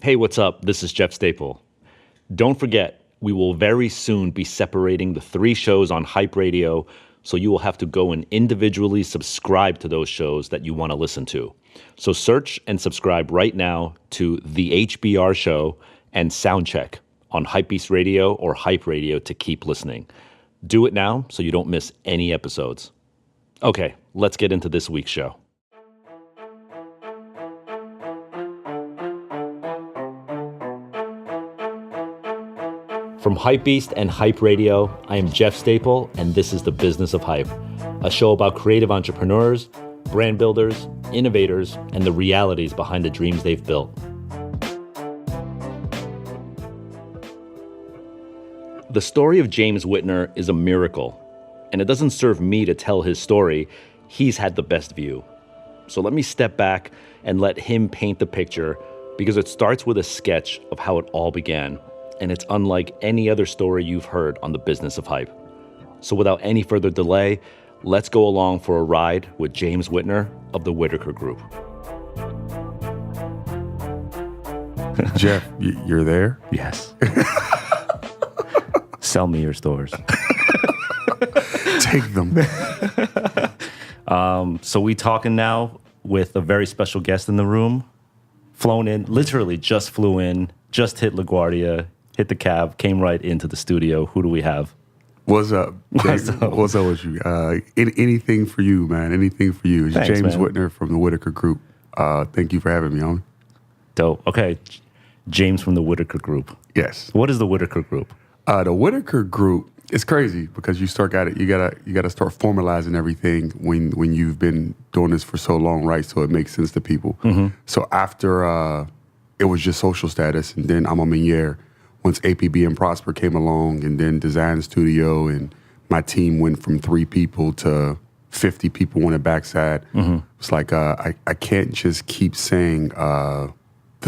Hey, what's up? This is Jeff Staple. Don't forget, we will very soon be separating the 3 shows on Hype Radio, so you will have to go and individually subscribe to those shows that you want to listen to. So search and subscribe right now to The HBR Show and Soundcheck on HYPEBEAST Radio or Hype Radio to keep listening. Do it now so you don't miss any episodes. Okay, let's get into this week's show. From HYPEBEAST and Hype Radio, I am Jeff Staple, and this is The Business of Hype, a show about creative entrepreneurs, brand builders, innovators, and the realities behind the dreams they've built. The story of James Whitner is a miracle, and it doesn't serve me to tell his story. He's had the best view. So let me step back and let him paint the picture, because it starts with a sketch of how it all began. And it's unlike any other story you've heard on The Business of Hype. So without any further delay, let's go along for a ride with James Whitner of the Whitaker Group. Jeff, you're there? Yes. Sell me your stores. Take them. So we talking now with a very special guest in the room. Flown in, literally just flew in, just hit LaGuardia, hit the cab, came right into the studio. Who do we have? What's up? What's up with you? Anything for you, man. Anything for you. It's Thanks, James man. Whitner from the Whitaker Group. Thank you for having me on. Dope. Okay. James from the Whitaker Group. Yes. What is the Whitaker Group? The Whitaker Group, it's crazy because you gotta start formalizing everything when you've been doing this for so long, right? So it makes sense to people. Mm-hmm. So after it was just social status, and then A Ma Maniere, once A.P.B and Prosper came along, and then Design Studio, and my team went from 3 people to 50 people on the backside. Mm-hmm. It's like I can't just keep saying the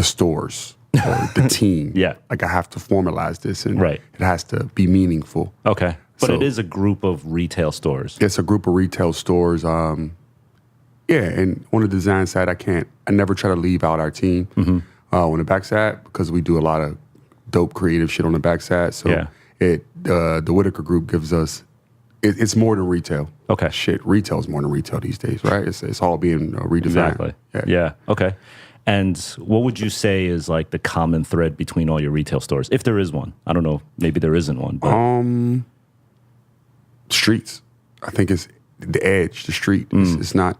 stores or the team. Yeah. Like I have to formalize this, and Right. it has to be meaningful. Okay. But So- it is a group of retail stores. It's a group of retail stores. And on the design side, I never try to leave out our team. Mm-hmm. On the backside, because we do a lot of dope creative shit on the backside. So Yeah. the Whitaker Group gives us, it's more than retail. Okay. Shit, retail is more than retail these days, right? It's all being redesigned. Exactly. Yeah. Okay. And what would you say is like the common thread between all your retail stores, if there is one? I don't know. Maybe there isn't one. But. Streets. I think it's the edge, the street. It's not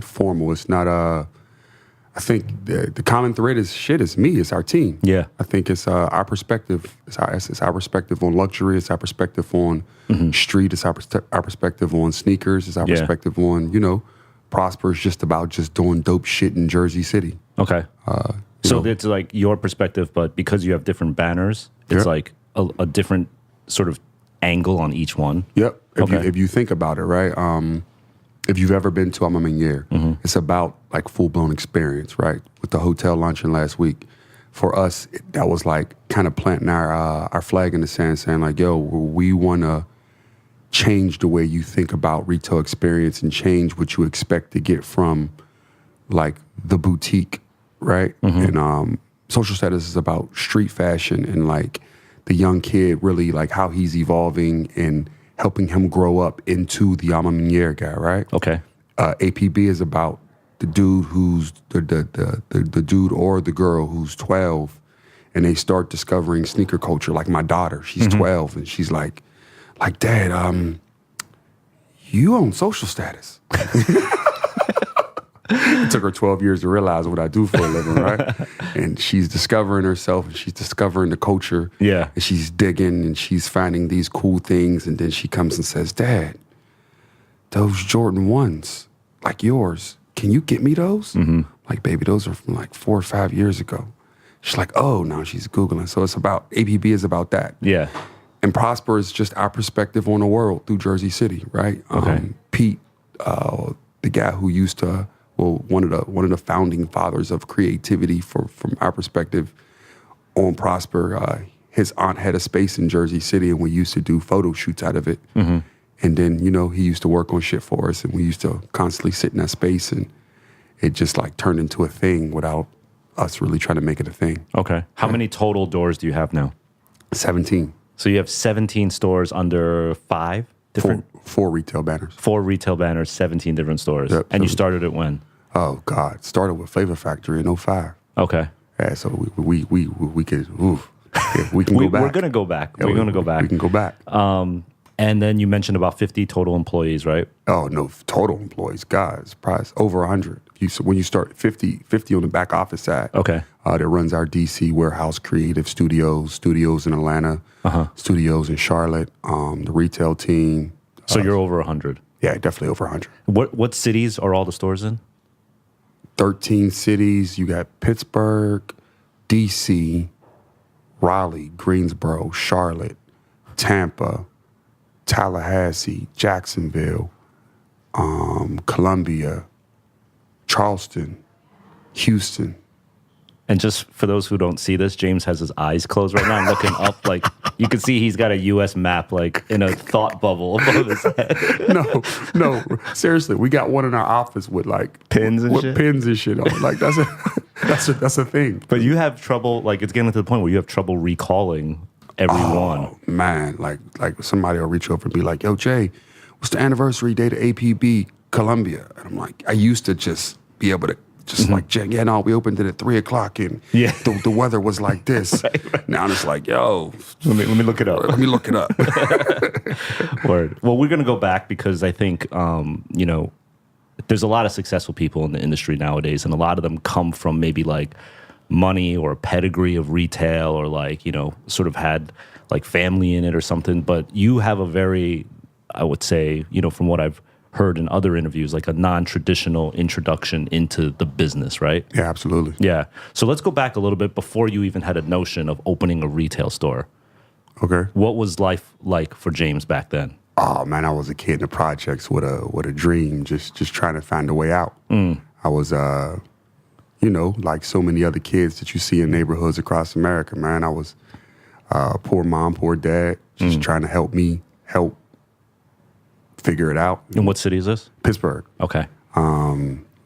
formal. It's not I think the common thread is me. It's our team. Yeah. I think it's our perspective. It's our perspective on luxury. It's our perspective on street. It's our perspective on sneakers. It's our perspective on, Prosper is just about just doing dope shit in Jersey City. Okay. So it's like your perspective, but because you have different banners, it's like a different sort of angle on each one. Yep. Okay. If you think about it, right? If you've ever been to A Ma Maniere, it's about like full-blown experience, right? With the hotel luncheon last week, for us, that was like kind of planting our flag in the sand, saying like, yo, we want to change the way you think about retail experience and change what you expect to get from like the boutique, right? And social status is about street fashion and like the young kid really like how he's evolving and helping him grow up into the A Ma Maniere guy, right? Okay. A.P.B is about the dude who's the dude or the girl who's 12, and they start discovering sneaker culture. Like my daughter, she's 12, and she's like, Dad, you own social status. It took her 12 years to realize what I do for a living, right? And she's discovering herself, and she's discovering the culture. Yeah. And she's digging, and she's finding these cool things, and then she comes and says, Dad, those Jordan 1s, like yours, can you get me those? Like, baby, those are from like 4 or 5 years ago. She's like, oh, now she's Googling. So it's about, A.P.B is about that. Yeah. And Prosper is just our perspective on the world through Jersey City, right? Okay. Pete, the guy who used to, one of the founding fathers of creativity from our perspective on Prosper, his aunt had a space in Jersey City, and we used to do photo shoots out of it. And then, he used to work on shit for us, and we used to constantly sit in that space, and it just like turned into a thing without us really trying to make it a thing. Okay. How many total doors do you have now? 17. So you have 17 stores under 5 different? Four retail banners. 4 retail banners, 17 different stores. Yep. And you started it when? Oh, God. Started with Flavor Factory in 05. Okay. Yeah, so we could, oof. Yeah, we can go back. We're going to go back. Yeah, we're going to go back. We can go back. And then you mentioned about 50 total employees, right? Oh, no, total employees. God, it's probably over 100. When you start 50 on the back office side. Okay. That runs our DC warehouse, creative studios in Atlanta, studios in Charlotte, the retail team. So you're over 100. Yeah, definitely over 100. What cities are all the stores in? 13 cities. You got Pittsburgh, DC, Raleigh, Greensboro, Charlotte, Tampa, Tallahassee, Jacksonville, Columbia, Charleston, Houston. And just for those who don't see this, James has his eyes closed right now. I'm looking up, like, you can see he's got a U.S. map, like, in a thought bubble above his head. No, seriously, we got one in our office with, like, pins and shit? Pins and shit on. Like, that's a thing. But you have trouble, like, it's getting to the point where you have trouble recalling everyone. Oh, man, like somebody will reach over and be like, yo, Jay, what's the anniversary date of A.P.B. Columbia? And I'm like, I used to just be able to like, yeah, no, we opened it at 3:00 and the weather was like this. Right. Now it's like, yo, let me look it up. Let me look it up. Word. Well, we're gonna go back because I think there's a lot of successful people in the industry nowadays, and a lot of them come from maybe like money or a pedigree of retail, or like sort of had like family in it or something. But you have a very, I would say, from what I've heard in other interviews, like a non-traditional introduction into the business, right? Yeah, absolutely. Yeah. So let's go back a little bit before you even had a notion of opening a retail store. Okay. What was life like for James back then? Oh man, I was a kid in the projects with a dream, just trying to find a way out. I was like so many other kids that you see in neighborhoods across America, man. I was poor mom, poor dad, just trying to help figure it out. And what city is this? Pittsburgh. Okay.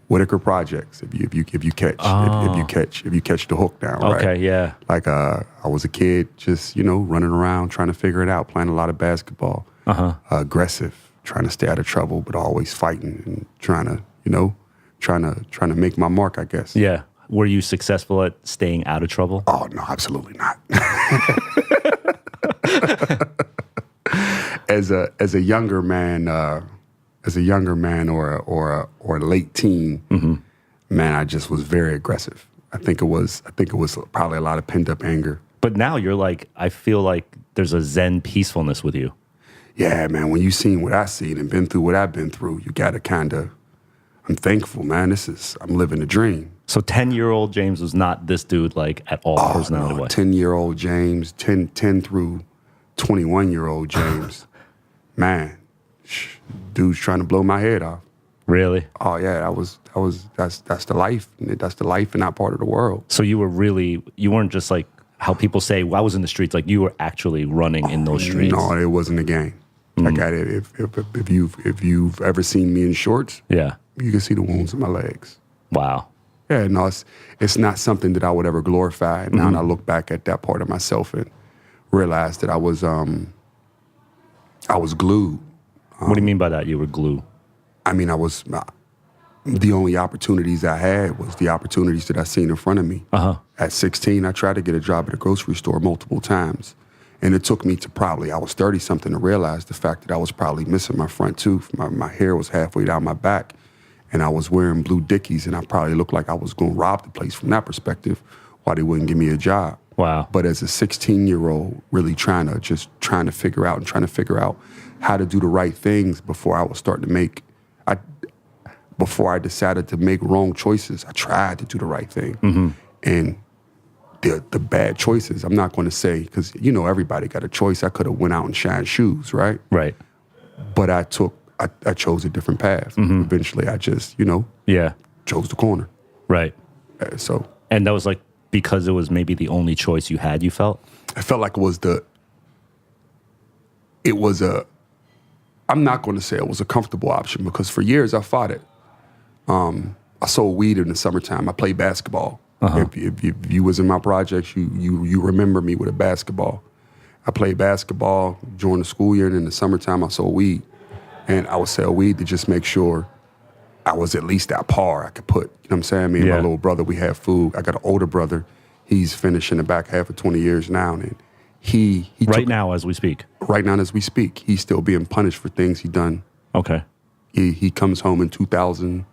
Whitaker Projects. If you catch the hook down. Right? Okay. Yeah. Like I was a kid, just running around trying to figure it out, playing a lot of basketball. Aggressive, trying to stay out of trouble, but always fighting and trying to make my mark, I guess. Yeah. Were you successful at staying out of trouble? Oh no, absolutely not. As a younger man or a late teen, man, I just was very aggressive. I think it was probably a lot of pent up anger. But now you're like, I feel like there's a Zen peacefulness with you. Yeah, man. When you've seen what I've seen and been through what I've been through, you gotta I'm thankful, man. I'm living a dream. So 10-year-old James was not this dude like at all personality-wise. 10-year-old James, 10 through 21-year-old James. Man, dude's trying to blow my head off. Really? Oh yeah, that's the life. That's the life in that part of the world. So you weren't just like how people say, well, I was in the streets. Like you were actually running in those streets. No, it wasn't a game. Like if you've ever seen me in shorts, yeah, you can see the wounds in my legs. Wow. Yeah, no, it's not something that I would ever glorify. Now I look back at that part of myself and realize that I was glued. What do you mean by that? You were glued? I mean, the only opportunities I had was the opportunities that I seen in front of me. At 16, I tried to get a job at a grocery store multiple times. And it took me to I was 30-something to realize the fact that I was probably missing my front tooth. My hair was halfway down my back. And I was wearing blue Dickies, and I probably looked like I was going to rob the place from that perspective, why they wouldn't give me a job. Wow. But as a 16-year-old, really trying to figure out how to do the right things before I decided to make wrong choices, I tried to do the right thing. And the bad choices, I'm not going to say, because, everybody got a choice. I could have went out and shined shoes, right? Right. But I chose a different path. Eventually, I just, chose the corner. Right. And that was like because it was maybe the only choice you had, you felt? I felt like I'm not going to say it was a comfortable option because for years I fought it. I sold weed in the summertime. I played basketball. If you was in my projects, you remember me with a basketball. I played basketball during the school year, and in the summertime I sold weed. And I would sell weed to just make sure I was at least at par. I could put, you know what I'm saying? Me and my little brother, we had food. I got an older brother. He's finishing the back half of 20 years now. And he right now as we speak. Right now as we speak, he's still being punished for things he done. Okay. He comes home in 2000,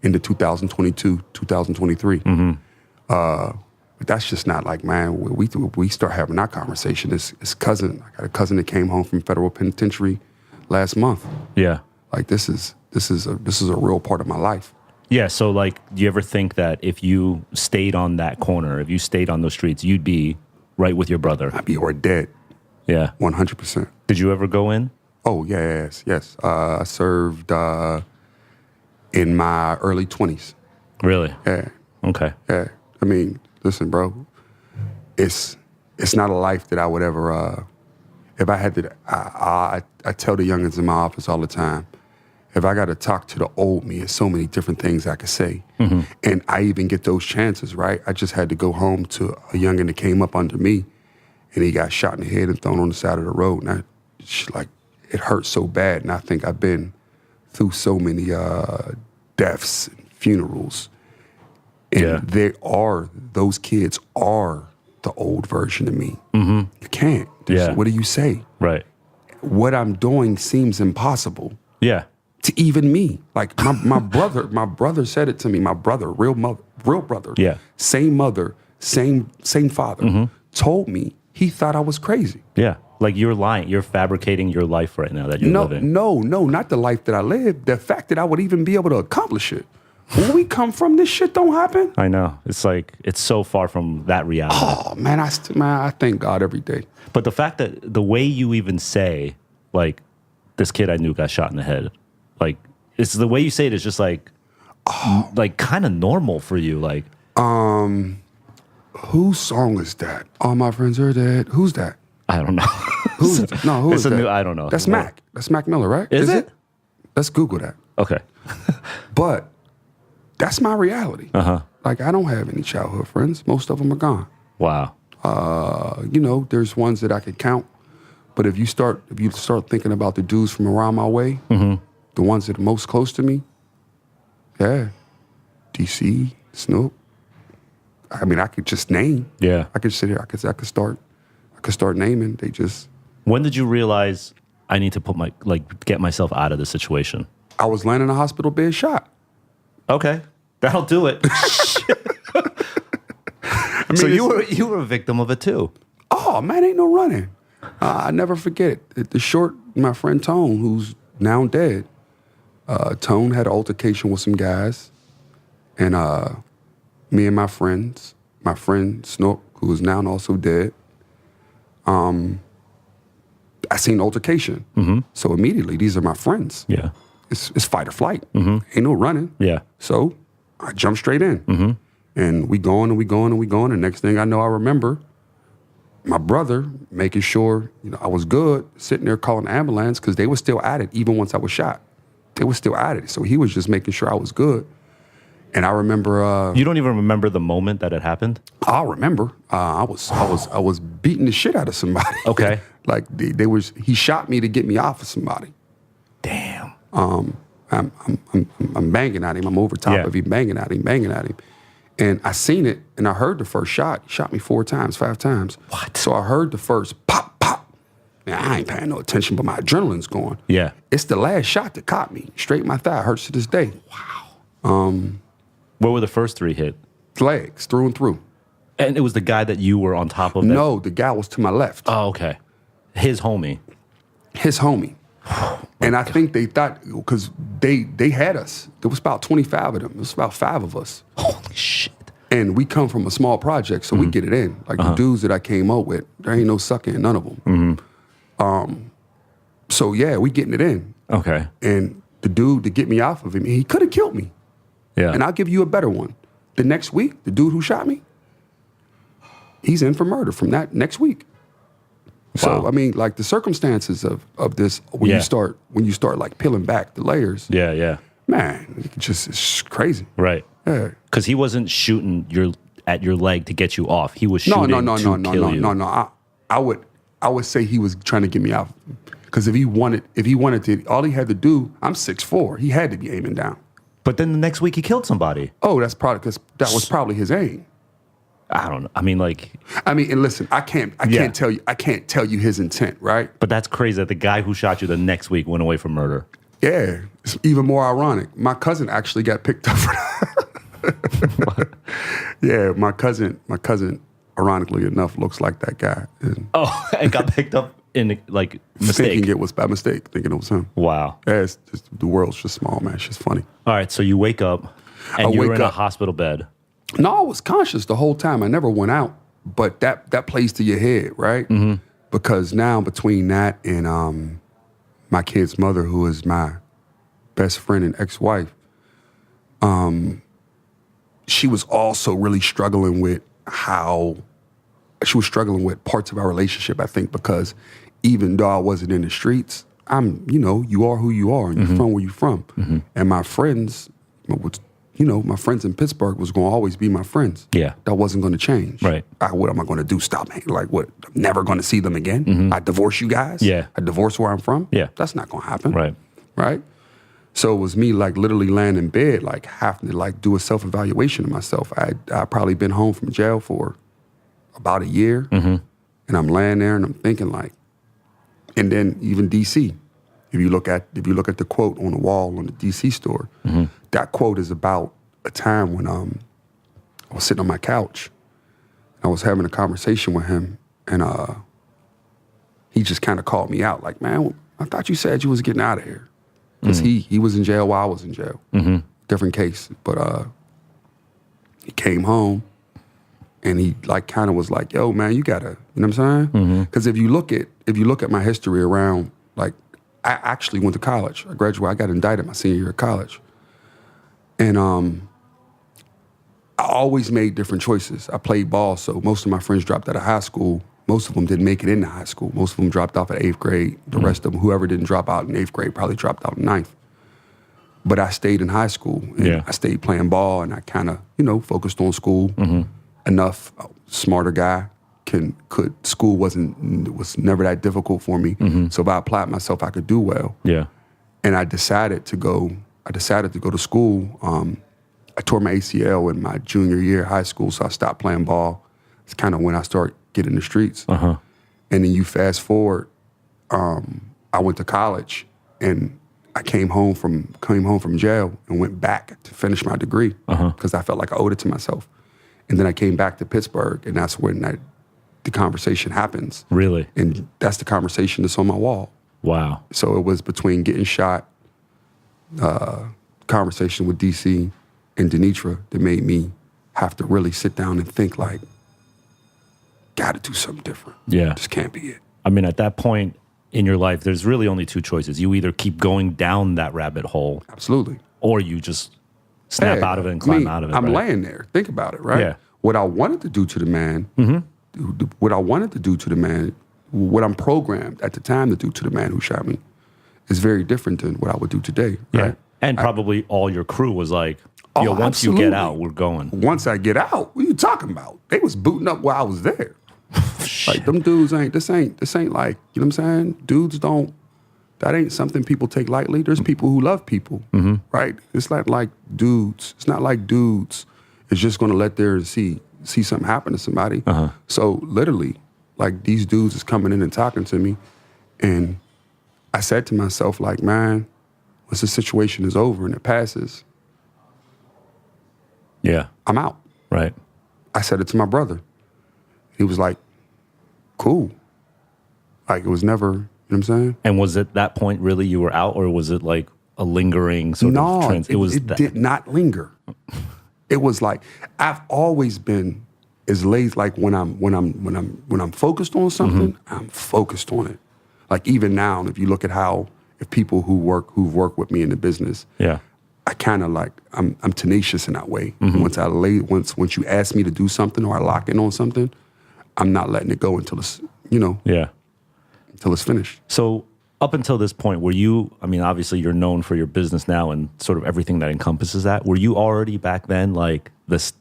into 2022, 2023. But that's just not like, man, we start having that conversation. His cousin, I got a cousin that came home from federal penitentiary last month. Yeah. Like this is a real part of my life. Yeah. So like, do you ever think that if you stayed on that corner, if you stayed on those streets, you'd be right with your brother? I'd be or dead. Yeah. 100%. Did you ever go in? Oh, yes. I served in my early 20s. Really? Yeah. Okay. Yeah. I mean, listen, bro, it's not a life that I would ever, if I had to, I tell the youngins in my office all the time, if I got to talk to the old me, there's so many different things I could say. And I even get those chances, right? I just had to go home to a youngin that came up under me, and he got shot in the head and thrown on the side of the road. And it hurt so bad. And I think I've been through so many deaths and funerals. And those kids are the old version of me. You can't. What do you say? Right. What I'm doing seems impossible. Yeah. To even me. Like my brother said it to me. My brother, real brother. Yeah. Same mother, same father, told me he thought I was crazy. Yeah. Like you're lying. You're fabricating your life right now that you're living. No, not the life that I live. The fact that I would even be able to accomplish it. Where we come from, this shit don't happen. I know. It's like, it's so far from that reality. Oh, man, I thank God every day. But the fact that the way you even say, like, this kid I knew got shot in the head, like, it's the way you say it is just like kind of normal for you. Like, whose song is that? All my friends are dead. Who's that? I don't know. Who is that? I don't know. That's Mac. That's Mac Miller, right? Is it? Let's Google that. Okay. But that's my reality. Like, I don't have any childhood friends. Most of them are gone. Wow. There's ones that I could count. But if you start thinking about the dudes from around my way, the ones that are most close to me, DC, Snoop. I mean, I could just name. Yeah. I could sit here. I could start naming. They just. When did you realize I need to get myself out of the situation? I was laying in a hospital bed shot. Okay, that'll do it. I mean, so you were a victim of it too. Oh man, ain't no running. I never forget it. The short, my friend Tone, who's now dead. Tone had an altercation with some guys, and me and my friend Snook, who is now also dead. I seen altercation, so immediately these are my friends. Yeah. It's fight or flight. Ain't no running. Yeah. So I jump straight in. And we going and we going and we going. And next thing I know, I remember my brother making sure I was good, sitting there calling the ambulance because they were still at it even once I was shot. They were still at it. So he was just making sure I was good. And I remember. You don't even remember the moment that it happened? I remember. I was beating the shit out of somebody. Okay. Like he shot me to get me off of somebody. Damn. I'm banging at him. I'm over top of him, banging at him. And I seen it, and I heard the first shot. He shot me 4 times, 5 times. What? So I heard the first pop, pop. Now, I ain't paying no attention, but my adrenaline's going. Yeah. It's the last shot that caught me. Straight in my thigh. Hurts to this day. Wow. Where were the first 3 hit? Legs, through and through. And it was the guy that you were on top of? No, the guy was to my left. Oh, okay. His homie. And I think they thought, because they had us. There was about 25 of them. There was about 5 of us. Holy shit. And we come from a small project, so we get it in. Like the dudes that I came up with, there ain't no sucking in none of them. So yeah, we getting it in. Okay. And the dude to get me off of him, he could have killed me. Yeah. And I'll give you a better one. The next week, the dude who shot me, he's in for murder from that next week. So, wow. I mean, like the circumstances of this, when you start like peeling back the layers. Yeah. Man, it's crazy. Right. Yeah. Because he wasn't shooting at your leg to get you off. He was No, shooting no. I would say he was trying to get me out. Because if he wanted to, all he had to do, I'm 6'4". He had to be aiming down. But then the next week he killed somebody. Oh, that's probably because that was probably his aim. I don't know. I mean, and listen, I can't tell you his intent, right? But that's crazy that the guy who shot you the next week went away for murder. Yeah, it's even more ironic. My cousin actually got picked up for that. Yeah, my cousin, ironically enough, looks like that guy. And got picked up in mistake. Thinking it was by mistake, thinking it was him. Wow. Yeah, it's just, the world's just small, man. It's just funny. All right, so you wake up and you're in a hospital bed. No, I was conscious the whole time. I never went out, but that plays to your head, right? Mm-hmm. Because now between that and my kid's mother, who is my best friend and ex-wife, she was also really struggling with parts of our relationship, I think, because even though I wasn't in the streets, you are who you are, and you're from where you're from. Mm-hmm. And my friends, my friends in Pittsburgh was going to always be my friends. Yeah. That wasn't going to change. Right. What am I going to do? Stop hanging? Like, what? I'm never going to see them again? Mm-hmm. I divorce you guys? Yeah. I divorce where I'm from? Yeah. That's not going to happen. Right. Right? So it was me, literally laying in bed, having to, do a self-evaluation of myself. I'd probably been home from jail for about a year, mm-hmm. and I'm laying there and I'm thinking, and then even D.C., if you look at the quote on the wall on the D.C. store, mm-hmm. that quote is about a time when I was sitting on my couch. I was having a conversation with him, and he just kind of called me out, man, I thought you said you was getting out of here. Because mm-hmm. he was in jail while I was in jail. Mm-hmm. Different case. But he came home, and he kind of was like, yo, man, you gotta, you know what I'm saying? Because if you look at my history around, I actually went to college. I graduated, I got indicted my senior year of college. And I always made different choices. I played ball, so most of my friends dropped out of high school. Most of them didn't make it into high school. Most of them dropped off at 8th grade. The rest of them, whoever didn't drop out in 8th grade, probably dropped out in 9th. But I stayed in high school, and I stayed playing ball, and I kind of, focused on school enough. Smarter guy, school was never that difficult for me. Mm-hmm. So if I applied myself, I could do well. Yeah. And I decided to go to school. I tore my ACL in my junior year of high school, so I stopped playing ball. It's kind of when I started getting in the streets. Uh-huh. And then you fast forward, I went to college, and I came home from jail and went back to finish my degree because I felt like I owed it to myself. And then I came back to Pittsburgh, and that's when the conversation happens. Really? And that's the conversation that's on my wall. Wow. So it was between getting shot, conversation with DC and Denitra that made me have to really sit down and think gotta do something different. Yeah. This can't be it. I mean, at that point in your life, there's really only two choices. You either keep going down that rabbit hole. Absolutely. Or you just snap out of it and climb out of it. I'm laying there. Think about it, right? Yeah. What I wanted to do to the man, what I'm programmed at the time to do to the man who shot me is very different than what I would do today, right? Yeah. And probably all your crew was like, once absolutely. You get out, we're going. Once I get out, what are you talking about? They was booting up while I was there. Them dudes this ain't like, you know what I'm saying? Dudes that ain't something people take lightly. There's people who love people, right? It's not like dudes is just gonna let there and see something happen to somebody. Uh-huh. So literally, these dudes is coming in and talking to me, and I said to myself, man, once the situation is over and it passes, I'm out. Right. I said it to my brother. He was like, cool. It was never, you know what I'm saying? And was it that point really you were out, or was it like a lingering sort of trend? It did not linger. It was I've always been as lazy. When I'm focused on something, I'm focused on it. Even now, if you look at if people who've worked with me in the business, I kind of I'm tenacious in that way. Mm-hmm. Once you ask me to do something or I lock in on something, I'm not letting it go until it's until it's finished. So up until this point, were you? I mean, obviously you're known for your business now and sort of everything that encompasses that. Were you already back then this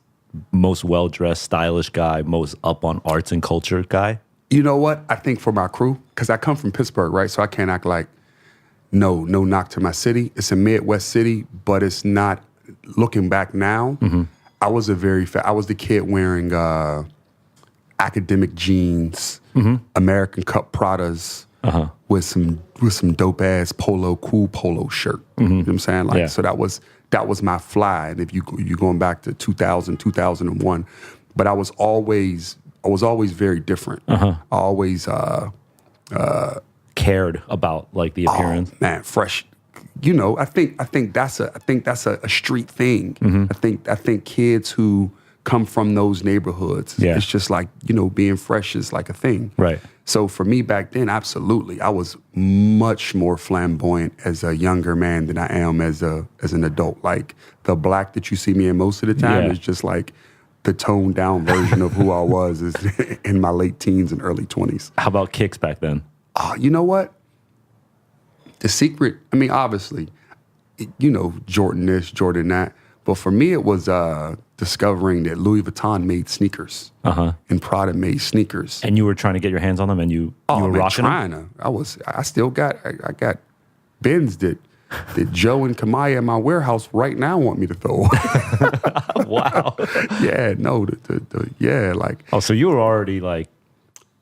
most well-dressed, stylish guy, most up on arts and culture guy? You know what? I think for my crew, because I come from Pittsburgh, right? So I can't act like no knock to my city. It's a Midwest city, but it's not. Looking back now, I was I was the kid wearing academic jeans, American Cup Pradas, with some dope ass cool polo shirt. You know what I'm saying? Like, so that was my fly. And if you going back to 2000, 2001, but I was always very different. I always cared about like the appearance. Oh, man, fresh. You know, I think that's a street thing. I think kids who come from those neighborhoods, it's just like, you know, being fresh is like a thing. Right. So for me back then, absolutely, I was much more flamboyant as a younger man than I am as an adult. Like the black that you see me in most of the time is just like the toned down version of who I was in my late teens and early 20s. How about kicks back then? You know what? The secret, I mean, obviously, you know, Jordan this, Jordan that. But for me, it was discovering that Louis Vuitton made sneakers and Prada made sneakers. And you were trying to get your hands on them, and you were rocking them? I got bins that Joe and Kamaya in my warehouse right now want me to throw. Wow. Yeah, no, like. Oh, so you were already like.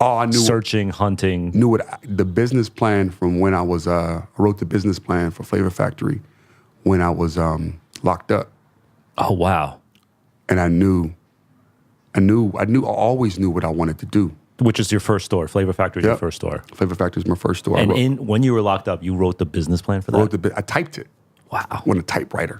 Oh, I knew searching, hunting. Knew what the business plan from when I was. I wrote the business plan for Flavor Factory when I was locked up. Oh wow! And I always knew what I wanted to do. Which is your first store? Flavor Factory is your first store. Flavor Factory is my first store. And when you were locked up, you wrote the business plan for that. I typed it. Wow! On a typewriter.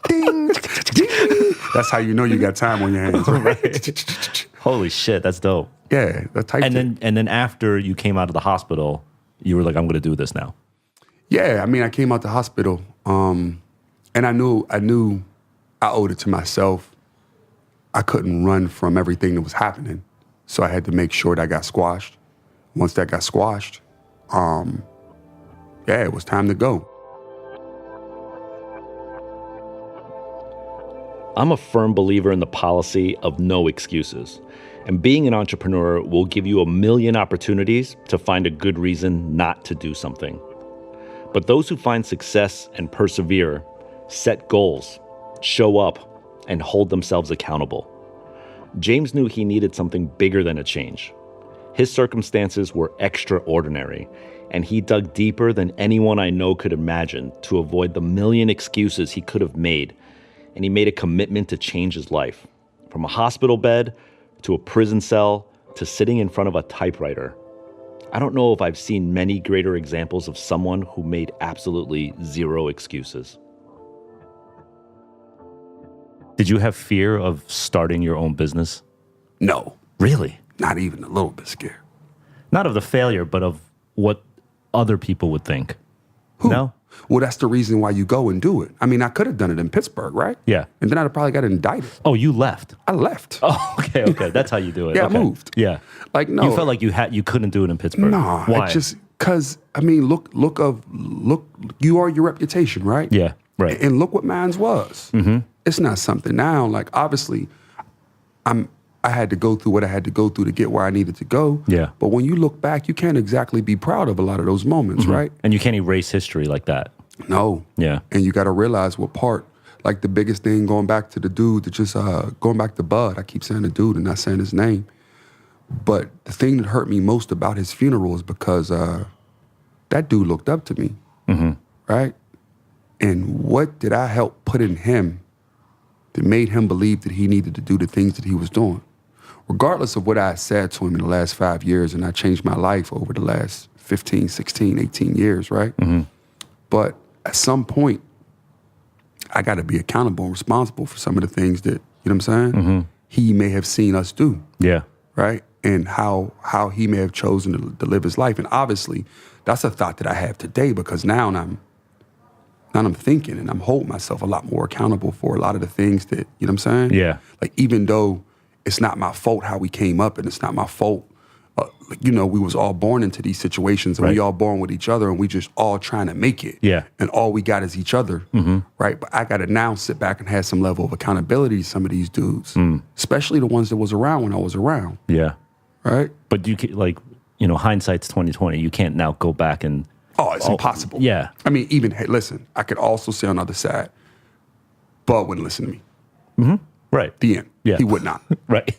Ding, ding. That's how you know you got time on your hands. Right. Holy shit, that's dope. Yeah, I typed it. And then after you came out of the hospital, you were like, I'm going to do this now. Yeah, I mean, I came out the hospital, and I knew I owed it to myself. I couldn't run from everything that was happening, so I had to make sure that I got squashed. Once that got squashed, it was time to go. I'm a firm believer in the policy of no excuses. And being an entrepreneur will give you a million opportunities to find a good reason not to do something. But those who find success and persevere, set goals, show up, and hold themselves accountable. James knew he needed something bigger than a change. His circumstances were extraordinary, and he dug deeper than anyone I know could imagine to avoid the million excuses he could have made, and he made a commitment to change his life. From a hospital bed to a prison cell, to sitting in front of a typewriter. I don't know if I've seen many greater examples of someone who made absolutely zero excuses. Did you have fear of starting your own business? No. Really? Not even a little bit scared. Not of the failure, but of what other people would think. Who? No? Well, that's the reason why you go and do it. I mean, I could have done it in Pittsburgh, right? Yeah. And then I'd have probably got indicted. Oh, you left? I left. Oh, okay. That's how you do it. Yeah, okay. I moved. Yeah. Like, no. You felt like you couldn't do it in Pittsburgh. No. Why? Because, I mean, look, you are your reputation, right? Yeah, right. And look what mine's was. Mm-hmm. It's not something now. Like, obviously, I had to go through what I had to go through to get where I needed to go. Yeah. But when you look back, you can't exactly be proud of a lot of those moments, right? And you can't erase history like that. No. Yeah. And you got to realize what part, like the biggest thing, going back to the dude that just, going back to Bud, I keep saying the dude and not saying his name. But the thing that hurt me most about his funeral is because that dude looked up to me, right? And what did I help put in him that made him believe that he needed to do the things that he was doing? Regardless of what I said to him in the last 5 years, and I changed my life over the last 15, 16, 18 years, right? But at some point, I got to be accountable and responsible for some of the things that, you know what I'm saying? He may have seen us do. Yeah. Right? And how he may have chosen to live his life. And obviously, that's a thought that I have today because now I'm thinking and I'm holding myself a lot more accountable for a lot of the things that, you know what I'm saying? Yeah. Like, even though it's not my fault how we came up and it's not my fault we was all born into these situations, and we all born with each other, and we just all trying to make it. Yeah. And all we got is each other, right? But I got to now sit back and have some level of accountability to some of these dudes, especially the ones that was around when I was around. Yeah. Right? But you can, hindsight's 2020. You can't now go back and... Oh, it's impossible. Yeah. I mean, hey, listen, I could also say on the other side, Bud wouldn't listen to me. Right. The end. Yeah. He would not. Right.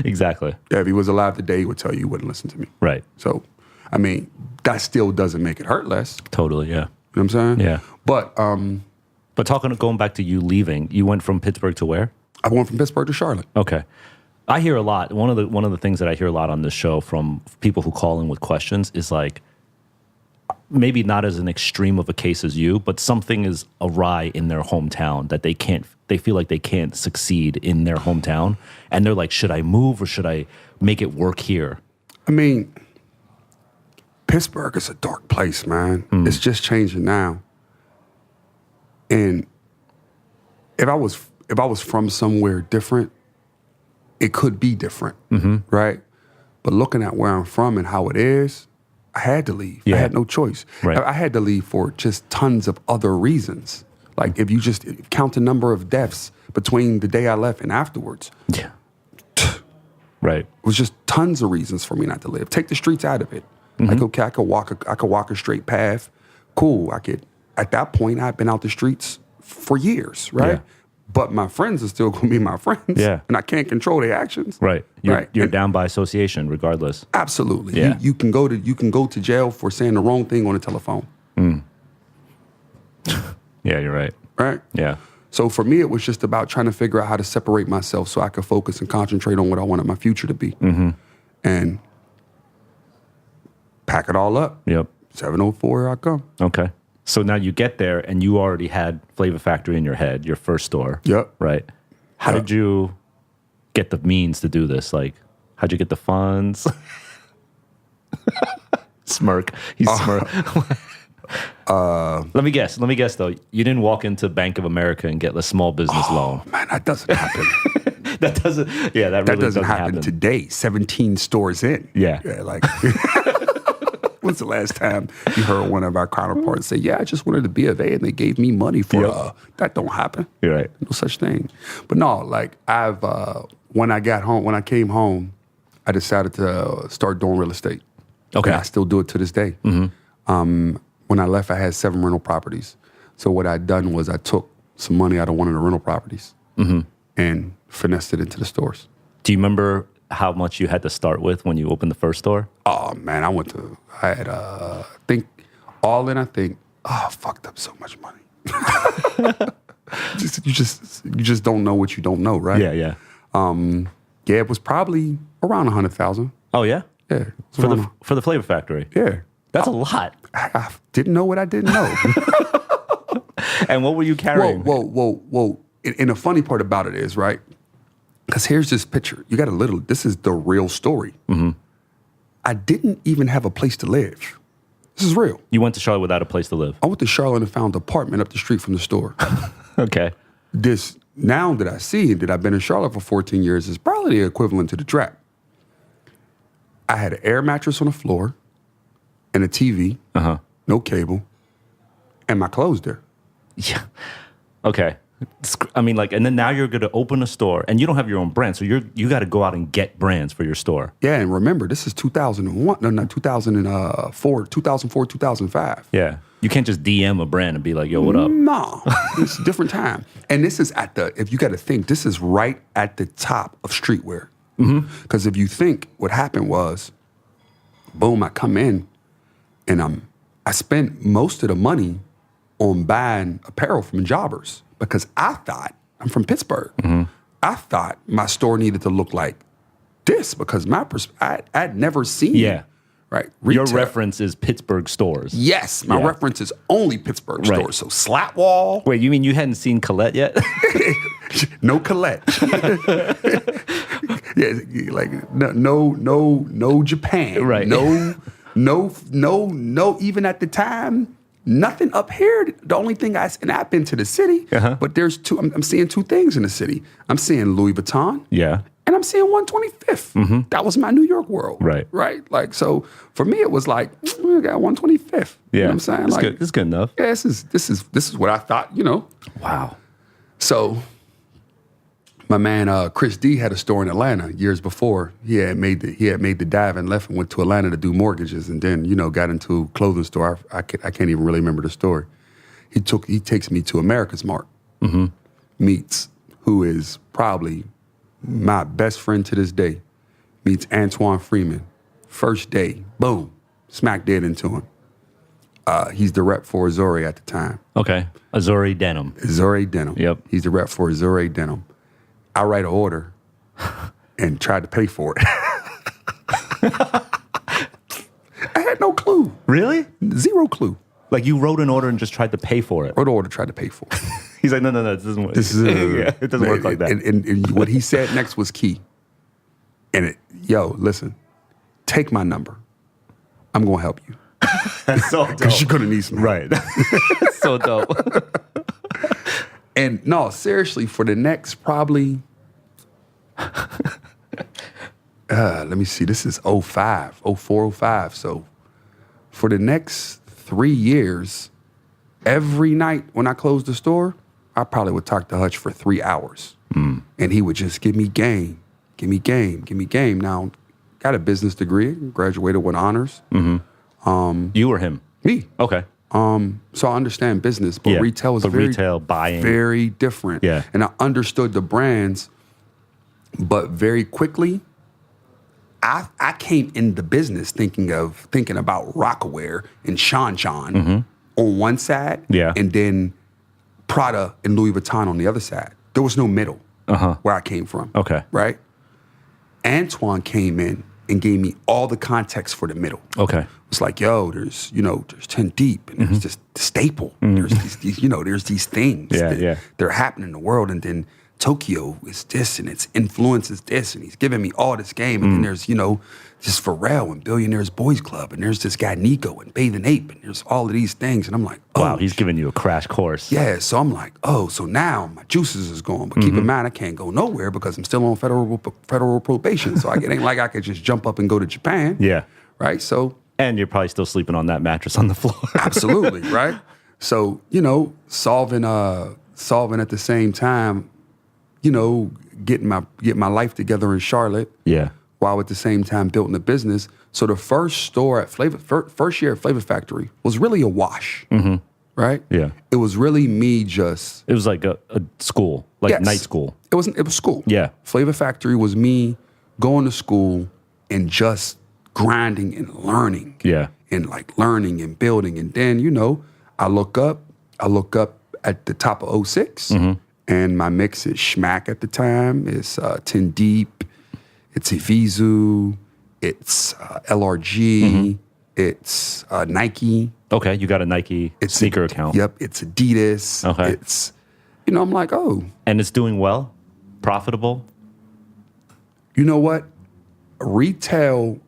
Exactly. Yeah, if he was alive today, he would tell you he wouldn't listen to me. Right. So, I mean, that still doesn't make it hurt less. Totally, yeah. You know what I'm saying? Yeah. But going back to you leaving, you went from Pittsburgh to where? I went from Pittsburgh to Charlotte. Okay. I hear a lot. One of the things that I hear a lot on this show from people who call in with questions is like, maybe not as an extreme of a case as you, but something is awry in their hometown that they feel like they can't succeed in their hometown. And they're like, should I move or should I make it work here? I mean, Pittsburgh is a dark place, man. It's just changing now. And if I was from somewhere different, it could be different, right? But looking at where I'm from and how it is, I had to leave. Yeah. I had no choice. Right. I had to leave for just tons of other reasons. Like if you just count the number of deaths between the day I left and afterwards. Yeah. Right. It was just tons of reasons for me not to live. Take the streets out of it. Like, okay, I could walk a straight path. Cool. At that point, I'd been out the streets for years, right? Yeah. But my friends are still going to be my friends. Yeah. And I can't control their actions. Right. You're And down by association regardless. absolutely. Yeah. You can go to jail for saying the wrong thing on the telephone. Yeah, you're right. Right? Yeah. So for me, it was just about trying to figure out how to separate myself so I could focus and concentrate on what I wanted my future to be. And pack it all up. Yep. 7:04, here I come. Okay. So now you get there and you already had Flavor Factory in your head, your first store. Yep. Right. How did you get the means to do this? Like, how'd you get the funds? Smirk. He's smirk. Let me guess though. You didn't walk into Bank of America and get a small business loan. Man, that doesn't happen. That really doesn't happen today. 17 stores in. Yeah. Like, when's the last time you heard one of our counterparts say, yeah, I just wanted to be of A and they gave me money for that don't happen. You're right. No such thing. But no, like when I came home, I decided to start doing real estate. Okay. And I still do it to this day. When I left, I had 7 rental properties. So what I'd done was I took some money out of one of the rental properties and finessed it into the stores. Do you remember how much you had to start with when you opened the first store? Oh man, I had I fucked up so much money. You just don't know what you don't know, right? Yeah. It was probably around 100,000. Oh yeah? Yeah. For the Flavor Factory. Yeah. That's a lot. I didn't know what I didn't know. And what were you carrying? Whoa. And the funny part about it is, right? Because here's this picture. This is the real story. I didn't even have a place to live. This is real. You went to Charlotte without a place to live? I went to Charlotte and found an apartment up the street from the store. Okay. This, now that I see that I've been in Charlotte for 14 years, is probably the equivalent to the trap. I had an air mattress on the floor and a TV, no cable, and my clothes there. Yeah. Okay. I mean, like, and then now you're going to open a store, and you don't have your own brand, so you got to go out and get brands for your store. Yeah, and remember, this is 2001, no, not 2004, 2005. Yeah. You can't just DM a brand and be like, yo, what up? No, it's a different time. And this is if you got to think, this is right at the top of streetwear. Because if you think what happened was, boom, I come in, and I spent most of the money on buying apparel from jobbers. Because I thought, I'm from Pittsburgh, I thought my store needed to look like this because I'd never seen, right? Your retail. reference is Pittsburgh stores. Yes, my reference is only Pittsburgh stores. So Slatwall. Wait, you mean you hadn't seen Colette yet? No Colette. Yeah, like no Japan. Right. No, even at the time, nothing up here. The only thing and I've been to the city, but there's I'm seeing 2 things in the city. I'm seeing Louis Vuitton, Yeah. and I'm seeing 125th. That was my New York world. Right. Right. Like, so for me, it was like, I got 125th. Yeah. You know what I'm saying? It's like, good. It's good enough. Yeah, this is what I thought, Wow. So my man Chris D had a store in Atlanta years before. He had made the dive and left and went to Atlanta to do mortgages, and then got into a clothing store. I can't even really remember the story. He takes me to America's Mart. Meets who is probably my best friend to this day. Meets Antoine Freeman. First day, boom, smack dead into him. He's the rep for Azori at the time. Okay. Azori Denim. Azori Denim. Yep. He's the rep for Azori Denim. I write an order and tried to pay for it. I had no clue. Really? Zero clue. Like you wrote an order and just tried to pay for it? Wrote an order, tried to pay for it. He's like, no, this doesn't work. It doesn't work like that. And what he said next was key. And listen, take my number. I'm going to help you. That's so dope. Because you're going to need some help. Right. That's so dope. And no, seriously, for the next probably, let me see, this is 05, 04, 05. So for the next 3 years, every night when I closed the store, I probably would talk to Hutch for 3 hours. And he would just give me game. Now, got a business degree, graduated with honors. You or him? Me. Okay. So I understand business, but retail is retail buying very different. Yeah. And I understood the brands, but very quickly, I came in the business thinking about Rocawear and Sean on one side, and then Prada and Louis Vuitton on the other side. There was no middle where I came from. Okay. Right? Antoine came in and gave me all the context for the middle. Okay. It's like, there's 10 deep, and there's just the staple. There's these there's these things that are happening in the world, and then Tokyo is this, and its influence is this, and he's giving me all this game, and then there's, this Pharrell and Billionaires Boys Club, and there's this guy Nico and Bathing Ape, and there's all of these things, and I'm like, wow, he's giving you a crash course. Yeah, so I'm like, so now my juices is going, but keep in mind I can't go nowhere because I'm still on federal probation, so it ain't like I could just jump up and go to Japan. Yeah. Right, so. And you're probably still sleeping on that mattress on the floor. Absolutely, right? So, solving at the same time, getting my life together in Charlotte. Yeah. While at the same time building a business. So the first store at first year at Flavor Factory was really a wash. Right? Yeah. It was really me just. It was like a school, like night school. It was school. Yeah. Flavor Factory was me going to school and just grinding and learning. Yeah. And like learning and building. And then, I look up at the top of 06, and my mix is Schmack at the time. It's 10 Deep. It's Evisu. It's LRG. It's Nike. Okay, you got a Nike sneaker account. Yep, it's Adidas. Okay. It's, I'm like, And it's doing well? Profitable? You know what? Retail,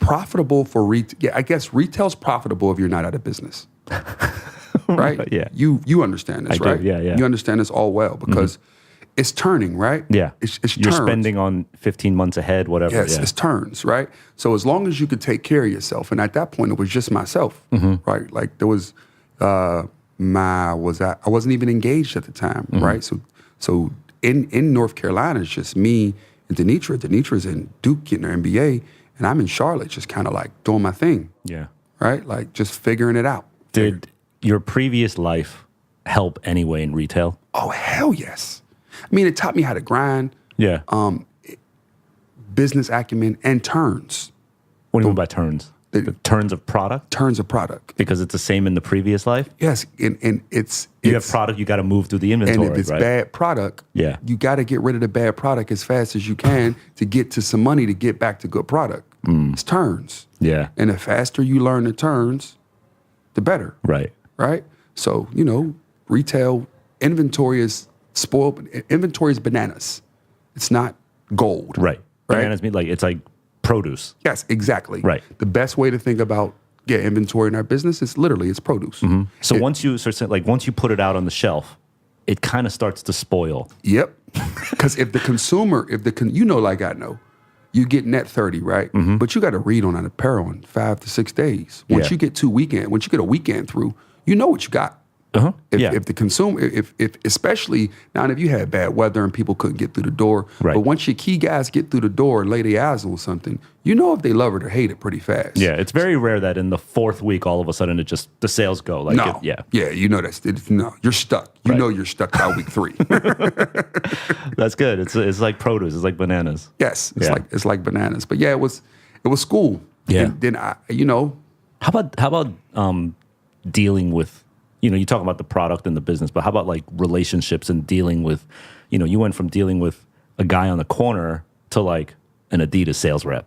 profitable for retail. Yeah, I guess retail's profitable if you're not out of business. Right? Yeah. You understand this, right? Yeah. You understand this all well because it's turning, right? Yeah. It's You're turns. spending on 15 months ahead, whatever. Yes, it's turns, right? So as long as you could take care of yourself, and at that point it was just myself, right? Like there was I wasn't even engaged at the time, right? So in North Carolina, it's just me and Denitra. Denitra's in Duke getting her MBA, and I'm in Charlotte just kind of like doing my thing. Yeah. Right? Like just figuring it out. Did your previous life help anyway in retail? Oh, hell yes. I mean, it taught me how to grind. Yeah. Business acumen and turns. What do you mean by turns? The turns of product? Turns of product. Because it's the same in the previous life? Yes. And it's... You have product, you got to move through the inventory, and if it's right? bad product, you got to get rid of the bad product as fast as you can to get to some money to get back to good product. It's turns. Yeah. And the faster you learn the turns, the better. Right. Right? So, retail inventory is spoiled. Inventory is bananas. It's not gold. Right. Bananas mean it's like produce. Yes, exactly. Right. The best way to think about inventory in our business is literally it's produce. So once you put it out on the shelf it kind of starts to spoil. Yep. Because if the consumer, you know, like I know, you get net 30, right? But you got to read on an apparel in 5 to 6 days. Once you get a weekend through, you know what you got. If the consumer, if especially now, if you had bad weather and people couldn't get through the door, but once your key guys get through the door and lay their eyes on something, you know if they love it or hate it pretty fast. Yeah, it's very rare that in the 4th week, all of a sudden, the sales go. Like, you know you're stuck. You know you're stuck by week 3. That's good. It's like produce. It's like bananas. Yes, it's like bananas. But yeah, it was school. Yeah. And then how about dealing with, you talk about the product and the business, but how about like relationships and dealing with, you went from dealing with a guy on the corner to like an Adidas sales rep.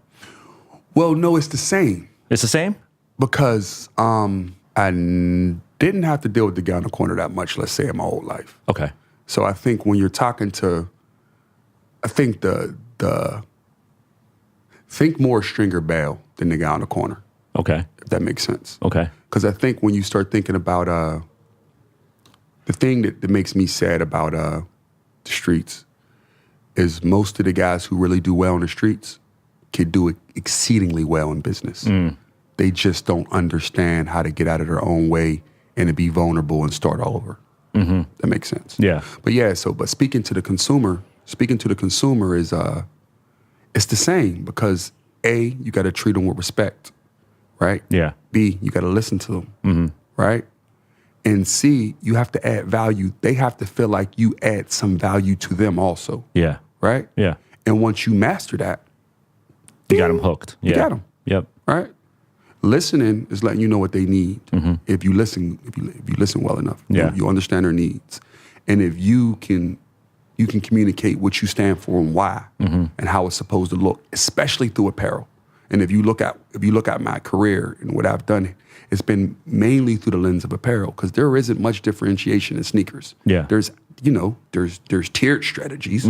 Well, no, it's the same. It's the same? Because I didn't have to deal with the guy on the corner that much, let's say, in my whole life. Okay. So I think when you're talking to, think more Stringer Bell than the guy on the corner. Okay. If that makes sense. Okay. Because I think when you start thinking about the thing that makes me sad about the streets is most of the guys who really do well in the streets can do it exceedingly well in business. They just don't understand how to get out of their own way and to be vulnerable and start all over. That makes sense. Yeah. But speaking to the consumer is it's the same because A, you got to treat them with respect, right? Yeah. B, you got to listen to them, right? And C, you have to add value. They have to feel like you add some value to them also. Yeah. Right? Yeah. And once you master that, you got them hooked. Yeah. You got them. Yep. Right? Listening is letting you know what they need. If you listen, if you listen well enough, you understand their needs. And if you can communicate what you stand for and why and how it's supposed to look, especially through apparel. And if you look at my career and what I've done, it's been mainly through the lens of apparel because there isn't much differentiation in sneakers. Yeah. There's tiered strategies,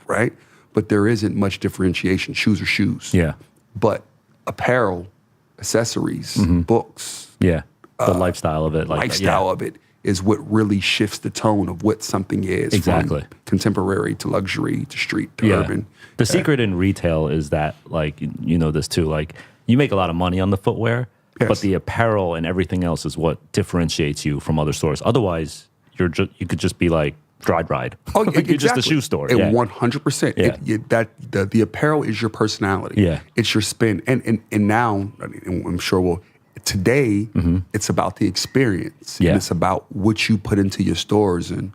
right? But there isn't much differentiation. Shoes are shoes. Yeah. But apparel, accessories, books. Yeah. The lifestyle of it. Of it is what really shifts the tone of what something is. Exactly. From contemporary to luxury to street to urban. The secret in retail is that, like, you know this too, like, you make a lot of money on the footwear, but the apparel and everything else is what differentiates you from other stores. Otherwise, you could just be like Stride Ride. Oh, like exactly. You're just a shoe store. And 100%. The apparel is your personality. Yeah. It's your spin. And now, I'm sure today, it's about the experience. Yeah. And it's about what you put into your stores. And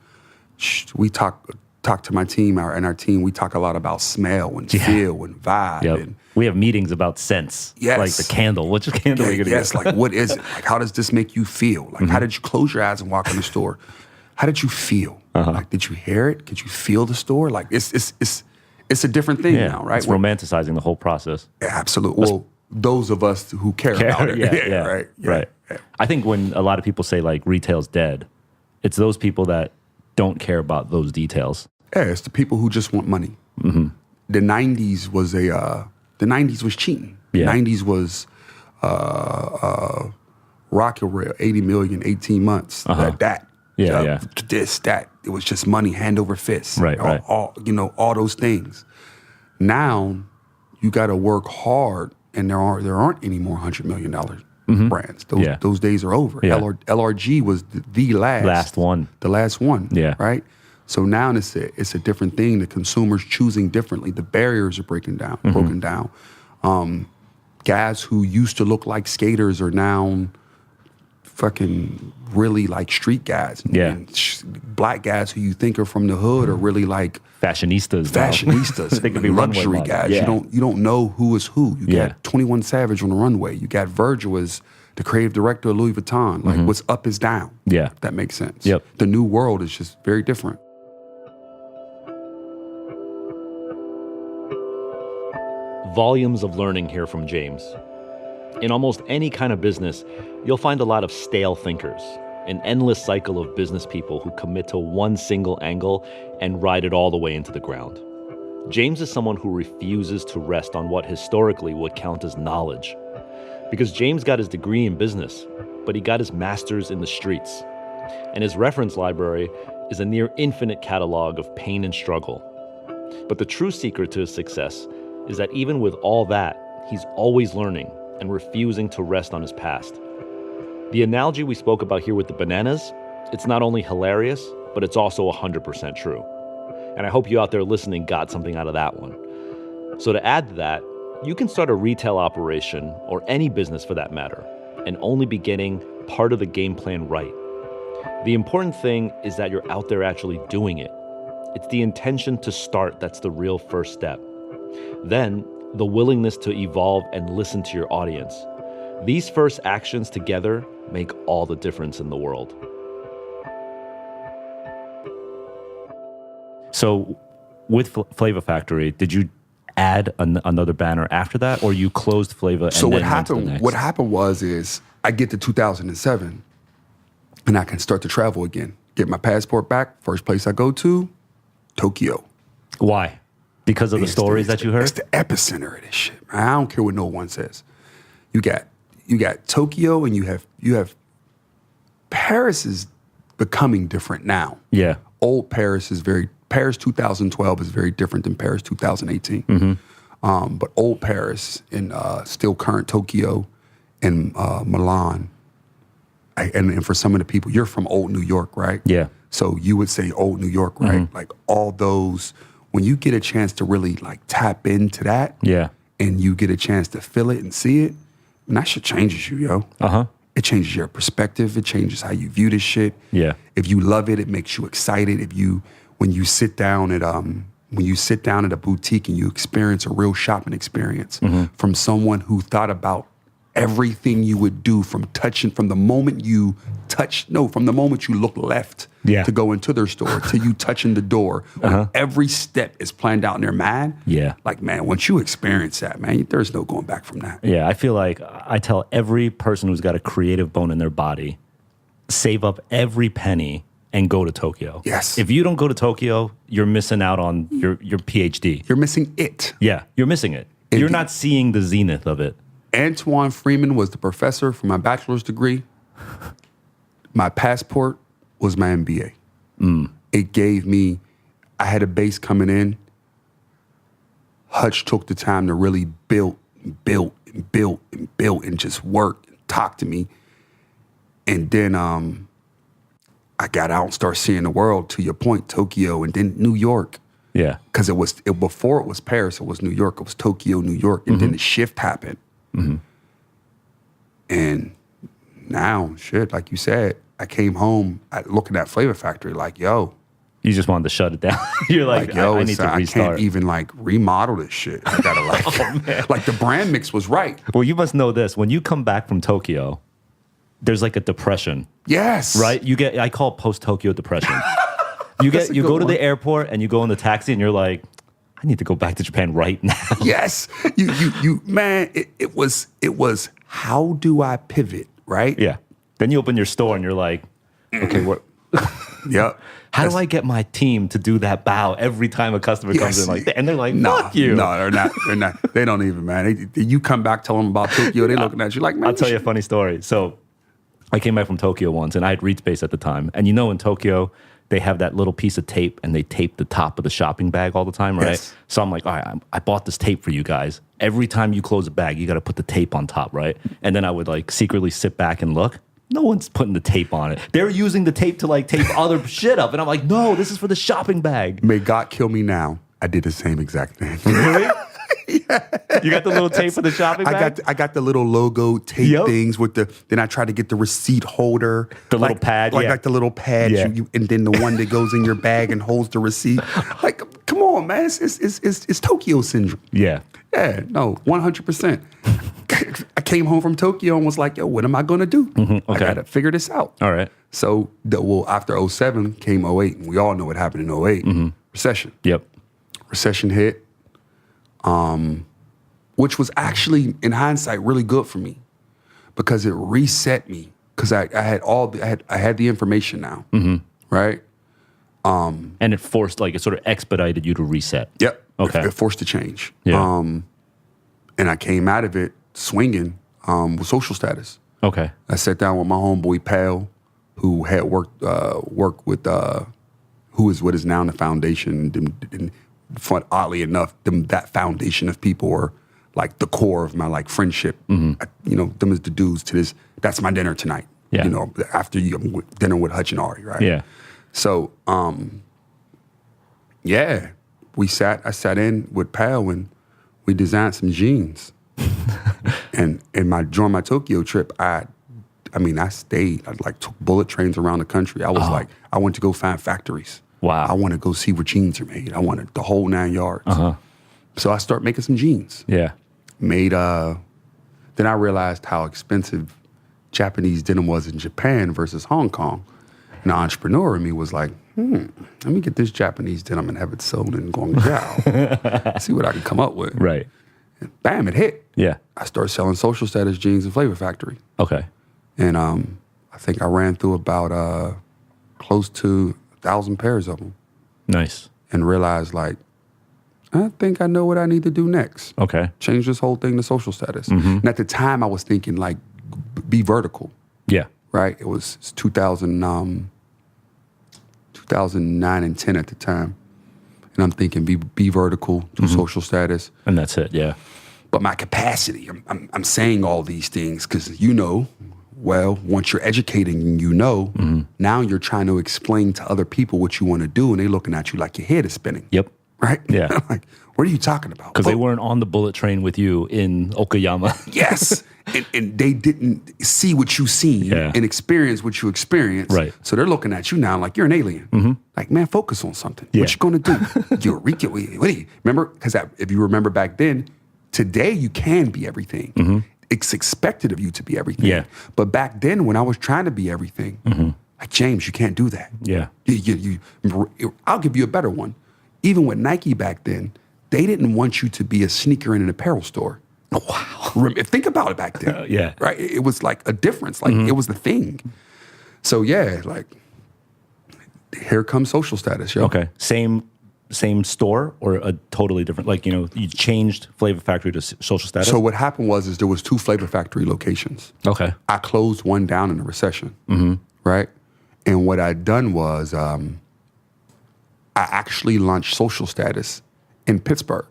we talk to my team, our team, we talk a lot about smell and feel and vibe. Yep. And we have meetings about scents. Yes. Like the candle. Which candle are you going to get? Like, what is it? Like, how does this make you feel? Like, how did you close your eyes and walk in the store? How did you feel? Like, did you hear it? Could you feel the store? Like, it's a different thing now, right? It's romanticizing the whole process. Yeah, absolutely. Well, those of us who care about it. Right. I think when a lot of people say, like, retail's dead, it's those people that don't care about those details. Yeah, it's the people who just want money. The 90s was cheating. Yeah. 90s was Rocket Rail, 80 million, 18 months. That. It was just money, hand over fist. Right. All those things. Now, you got to work hard, and there aren't any more $100 million brands. Those days are over. Yeah. LRG was the last one. The last one. Yeah. Right. So now it's a different thing. The consumer's choosing differently. The barriers are broken down. Guys who used to look like skaters are now fucking really like street guys. Yeah. And black guys who you think are from the hood are really like fashionistas. They could be luxury guys. Yeah. You don't know who is who. You got 21 Savage on the runway. You got Virgil as the creative director of Louis Vuitton. Like what's up is down. Yeah. If that makes sense. Yep. The new world is just very different. Volumes of learning here from James. In almost any kind of business, you'll find a lot of stale thinkers, an endless cycle of business people who commit to one single angle and ride it all the way into the ground. James is someone who refuses to rest on what historically would count as knowledge. Because James got his degree in business, but he got his master's in the streets. And his reference library is a near infinite catalog of pain and struggle. But the true secret to his success is that even with all that, he's always learning and refusing to rest on his past. The analogy we spoke about here with the bananas, it's not only hilarious, but it's also 100% true. And I hope you out there listening got something out of that one. So to add to that, you can start a retail operation, or any business for that matter, and only be getting part of the game plan right. The important thing is that you're out there actually doing it. It's the intention to start that's the real first step. Then, the willingness to evolve and listen to your audience. These first actions together make all the difference in the world. So, with Flavor Factory, did you add another banner after that, or you closed Flavor? So what happened was I get to 2007, and I can start to travel again. Get my passport back. First place I go to, Tokyo. Why? Because of the stories that you heard? It's the epicenter of this shit, man. I don't care what no one says. You got Tokyo, and you have Paris is becoming different now. Yeah. Old Paris Paris 2012 is very different than Paris 2018. Mm-hmm. But old Paris and still current Tokyo and Milan, and for some of the people, you're from old New York, right? Yeah. So you would say old New York, right? Mm-hmm. Like all those, when you get a chance to really like tap into that, yeah, and you get a chance to feel it and see it, and that shit changes you, yo. Uh-huh. It changes your perspective. It changes how you view this shit. Yeah. If you love it, it makes you excited. When you sit down at a boutique and you experience a real shopping experience from someone who thought about everything you would do from the moment you look left to go into their store till you touching the door. Every step is planned out in their mind. Yeah. Like, man, once you experience that, man, there's no going back from that. Yeah, I feel like I tell every person who's got a creative bone in their body, save up every penny and go to Tokyo. Yes. If you don't go to Tokyo, you're missing out on your PhD. You're missing it. Yeah, you're missing it. You're not seeing the zenith of it. Antoine Freeman was the professor for my bachelor's degree. My passport was my MBA. It gave me, I had a base coming in. Hutch took the time to really build and just work and talk to me. And then I got out and started seeing the world, to your point, Tokyo, and then New York. Yeah. Because before it was Paris, it was New York. It was Tokyo, New York. And then the shift happened. Mm-hmm. And now, shit, like you said, I came home looking at Flavor Factory like, yo. You just wanted to shut it down. You're like yo, I need to restart. I can't even like remodel this shit. I gotta like the brand mix was right. Well, you must know this. When you come back from Tokyo, there's like a depression. Yes. Right? I call it post-Tokyo depression. You go to the airport and you go in the taxi and you're like, I need to go back to Japan right now. Yes. Man, it was how do I pivot, right? Yeah. Then you open your store and you're like, okay, what? Yeah. How do I get my team to do that bow every time a customer comes in like that? And they're like, fuck you. No, they're not. They don't even, man. You come back, tell them about Tokyo, they're looking at you like, man. I'll tell you a funny story. So I came back from Tokyo once and I had Reed Space at the time. And in Tokyo, they have that little piece of tape and they tape the top of the shopping bag all the time, right? Yes. So I'm like, all right, I bought this tape for you guys. Every time you close a bag, you got to put the tape on top, right? And then I would like secretly sit back and look. No one's putting the tape on it. They're using the tape to like tape other shit up. And I'm like, no, this is for the shopping bag. May God kill me now. I did the same exact thing. Really? Yeah. You got the little tape for the shopping bag? I got the little logo tape things with then I tried to get the receipt holder. The little pad, like the little pad, and then the one that goes in your bag and holds the receipt. Like, come on, man, it's Tokyo syndrome. Yeah. Yeah, no, 100%. I came home from Tokyo and was like, yo, what am I going to do? Mm-hmm. Okay. I got to figure this out. All right. So, after 07 came 08, and we all know what happened in 08. Mm-hmm. Recession. Yep. Recession hit, which was actually, in hindsight, really good for me because it reset me because I had the information now, right? And it forced, it sort of expedited you to reset. Yep. Okay. It forced a change. Yeah. And I came out of it swinging with social status. Okay. I sat down with my homeboy Pal, who had worked with who is what is now the foundation. And oddly enough, that foundation of people are like the core of my like friendship. You know, them is the dudes to this. That's my dinner tonight. Yeah. You know, after dinner with Hutch and Ari, right? Yeah. So, yeah, I sat in with Pal and we designed some jeans. and during my Tokyo trip, I stayed. I like took bullet trains around the country. I was like, I went to go find factories. Wow. I want to go see where jeans are made. I wanted the whole 9 yards. So I started making some jeans. Yeah. Then I realized how expensive Japanese denim was in Japan versus Hong Kong. And the entrepreneur in me was like, let me get this Japanese denim and have it sold in Guangzhou. See what I can come up with. Right. And bam, it hit. Yeah. I started selling Social Status jeans in Flavor Factory. Okay. And I think I ran through about close to 1,000 pairs of them. Nice. And realized, like, I think I know what I need to do next. Okay. Change this whole thing to Social Status. And at the time, I was thinking, like, be vertical. Yeah. Right? It was 2009 and 10 at the time. And I'm thinking, be vertical, do Social Status. And that's it, yeah. But my capacity, I'm saying all these things because, you know, well, once you're educating, you know, now you're trying to explain to other people what you want to do, and they're looking at you like your head is spinning. Yep. Right? Yeah. Like, what are you talking about? Because they weren't on the bullet train with you in Okayama. Yes. And they didn't see what you seen and experience what you experienced. Right. So they're looking at you now like you're an alien. Like, man, focus on something. Yeah. What you going to do? Eureka. What do you remember? Because if you remember back then, today you can be everything. It's expected of you to be everything. Yeah. But back then, when I was trying to be everything, like, James, you can't do that. Yeah. I'll give you a better one. Even with Nike back then, they didn't want you to be a sneaker in an apparel store. Oh, wow. Think about it back then. Yeah. Right? It was like a difference. Like, it was the thing. So, yeah, like, here comes Social Status, yo. Okay. Same store or a totally different, like, you know, you changed Flavor Factory to Social Status? So what happened was there was 2 Flavor Factory locations. Okay. I closed one down in the recession, right? And what I'd done was I actually launched Social Status in Pittsburgh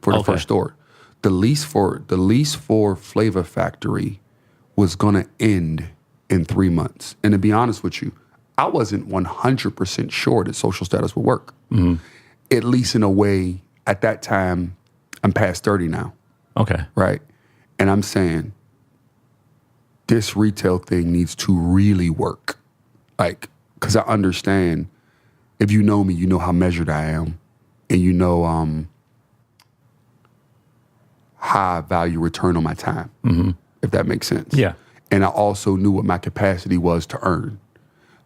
for the first store. The lease for Flavor Factory was going to end in 3 months. And to be honest with you, I wasn't 100% sure that Social Status would work. At least in a way, at that time, I'm past 30 now. Okay. Right? And I'm saying, this retail thing needs to really work. Like, because I understand, if you know me, you know how measured I am. And you know how I value return on my time, if that makes sense. Yeah. And I also knew what my capacity was to earn.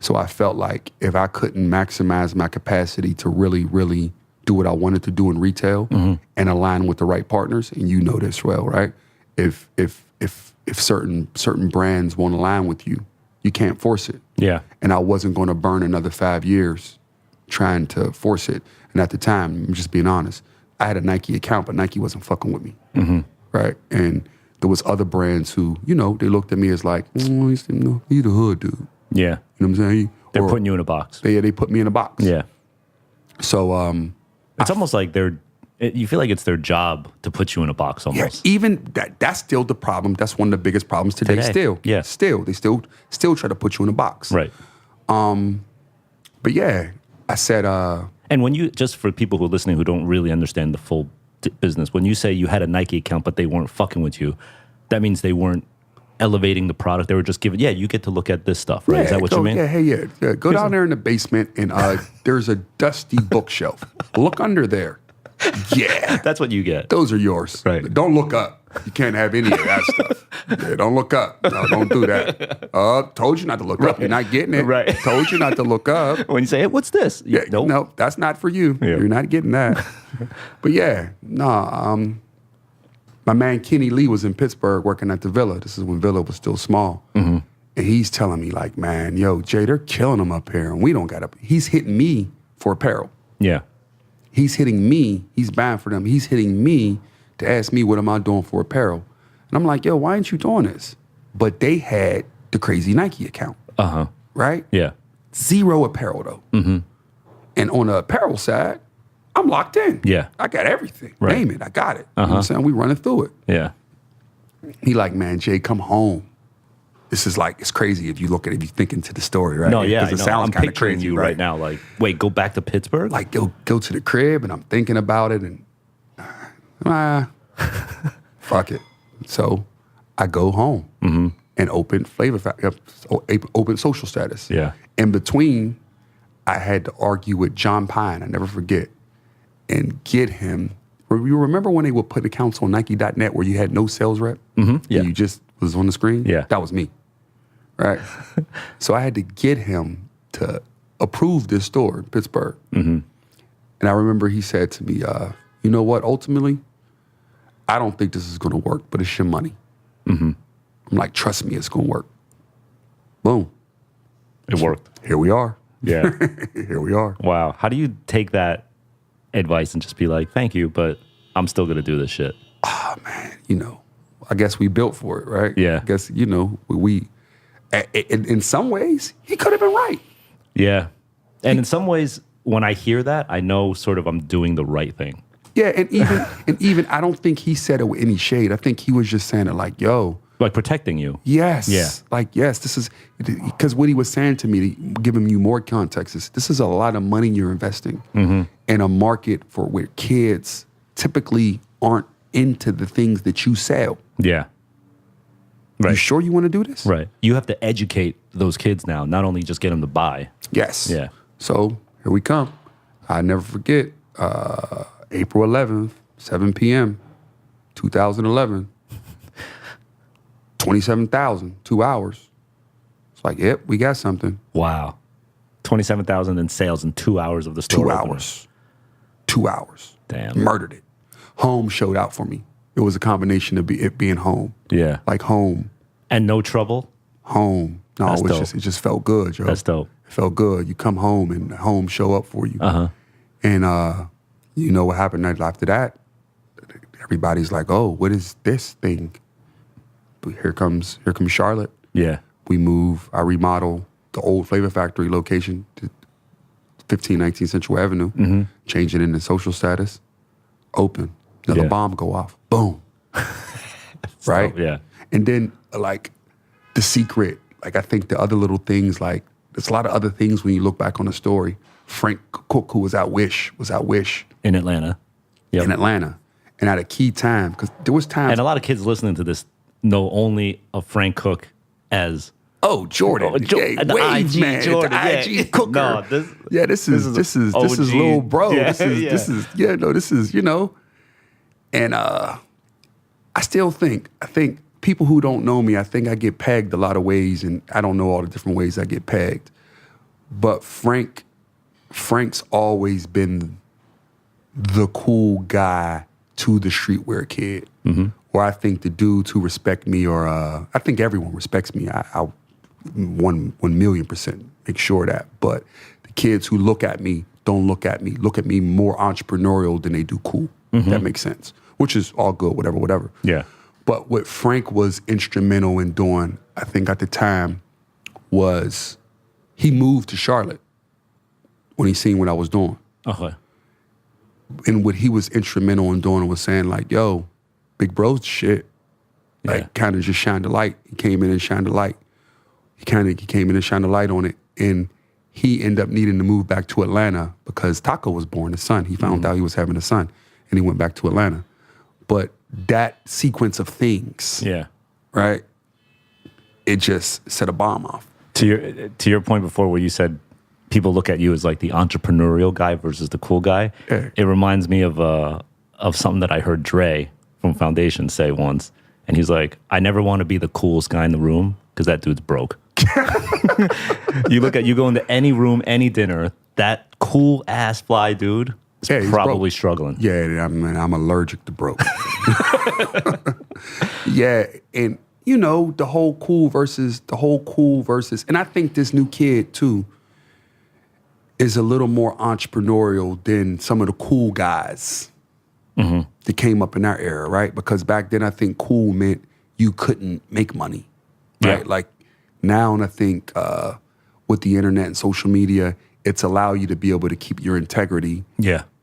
So I felt like if I couldn't maximize my capacity to really, really do what I wanted to do in retail and align with the right partners, and you know this well, right? If certain brands won't align with you, you can't force it. Yeah. And I wasn't going to burn another 5 years trying to force it. And at the time, I'm just being honest, I had a Nike account, but Nike wasn't fucking with me, right? And there was other brands who, you know, they looked at me as like, he's the hood dude. Yeah. You know what I'm saying? They're putting you in a box. They put me in a box. Yeah. So it's almost like you feel like it's their job to put you in a box almost. Yeah, even that's still the problem. That's one of the biggest problems today. Still. Yeah. Still. They still try to put you in a box. Right. But yeah, I said and when you, just for people who are listening who don't really understand the full business, when you say you had a Nike account but they weren't fucking with you, that means they weren't elevating the product. They were just giving, you get to look at this stuff, right? Is that what you mean? Yeah. Go down there in the basement and there's a dusty bookshelf. Look under there. Yeah. That's what you get. Those are yours. Right. Don't look up. You can't have any of that stuff. Yeah, don't look up. No, don't do that. Told you not to look up. You're not getting it. Right. Told you not to look up. When you say, hey, what's this? Nope. No, that's not for you. Yeah. You're not getting that. But yeah, my man Kenny Lee was in Pittsburgh working at the Villa. This is when Villa was still small. And he's telling me like, man, yo, Jay, they're killing them up here and we don't got up. He's hitting me for apparel. Yeah. He's hitting me. He's buying for them. He's hitting me to ask me what am I doing for apparel. And I'm like, yo, why ain't you doing this? But they had the crazy Nike account. Right? Yeah. 0 apparel though. And on the apparel side, I'm locked in. Yeah. I got everything. Right. Name it. I got it. You know what I'm saying? We running through it. Yeah. He like, man, Jay, come home. This is like, it's crazy if you think into the story, right? No, yeah, Because I it know. sounds I'm kind of picturing crazy, you right now. Like, wait, go back to Pittsburgh? Like, go to the crib, and I'm thinking about it, and fuck it. So I go home and open open social status. Yeah. In between, I had to argue with John Pine, I never forget, and get him. You remember when they would put accounts on Nike.net where you had no sales rep? Yeah. And you just was on the screen? Yeah. That was me. Right? So I had to get him to approve this store in Pittsburgh. And I remember he said to me, you know what, ultimately, I don't think this is going to work, but it's your money. I'm like, trust me, it's going to work. Boom. It worked. Here we are. Yeah. Here we are. Wow. How do you take that advice and just be like, thank you, but I'm still going to do this shit? Oh, man, I guess we built for it, right? Yeah. I guess, we in some ways, he could have been right. Yeah. And in some ways, when I hear that, I know sort of I'm doing the right thing. Yeah, and even I don't think he said it with any shade. I think he was just saying it like, yo. Like protecting you. Yes. Yeah. Like, yes, this is, because what he was saying to me, giving you more context, is this is a lot of money you're investing in a market for where kids typically aren't into the things that you sell. Yeah. Right. You sure you want to do this? Right. You have to educate those kids now, not only just get them to buy. Yes. Yeah. So here we come. I never forget, April 11th, 7 p.m., 2011, 27,000, 2 hours. It's like, yep, we got something. Wow. 27,000 in sales in 2 hours of the store. 2 opening. hours. 2 hours. Damn. Murdered it. Home showed out for me. It was a combination of it being home. Yeah. Like home. And no trouble? Home. No, That's dope. it just felt good, yo. That's dope. It felt good. You come home and home show up for you. And you know what happened after that? Everybody's like, oh, what is this thing? But here comes Charlotte. Yeah. I remodel the old Flavor Factory location to 1519 Central Avenue, change it into social status, open, another bomb go off, boom. Right? Yeah. And then, like, the secret, like, I think the other little things, like, there's a lot of other things when you look back on the story. Frank Cook, who was at Wish. In Atlanta. Yep. In Atlanta. And at a key time, because there was times. And a lot of kids listening to this know only of Frank Cook as Jordan, the Wave IG man, Jordan, the IG cooker. No, this is little bro. Yeah, this is And I think people who don't know me, I think I get pegged a lot of ways, and I don't know all the different ways I get pegged. But Frank's always been the cool guy to the streetwear kid. Or I think the dudes who respect me, or I think everyone respects me. I 1,000,000% make sure that. But the kids who look at me look at me more entrepreneurial than they do cool. That makes sense. Which is all good, whatever. Yeah. But what Frank was instrumental in doing, I think at the time, was he moved to Charlotte when he seen what I was doing. Okay. And what he was instrumental in doing was saying, like, yo, big bro's the shit. Like, kind of just shined the light. He came in and shined the light. He came in and shined the light on it. And he ended up needing to move back to Atlanta because Taco was born, his son. He found out he was having a son, and he went back to Atlanta. But that sequence of things, right, it just set a bomb off. To your point before, where you said people look at you as like the entrepreneurial guy versus the cool guy, it reminds me of something that I heard Dre from Foundation say once, and he's like, "I never want to be the coolest guy in the room because that dude's broke." You go into any room, any dinner, that cool ass fly dude is probably struggling. Yeah, I'm allergic to broke. Yeah, and the whole cool versus, and I think this new kid too is a little more entrepreneurial than some of the cool guys that came up in our era, right? Because back then I think cool meant you couldn't make money, right? Yeah. Like now, and I think with the internet and social media, it's allow you to be able to keep your integrity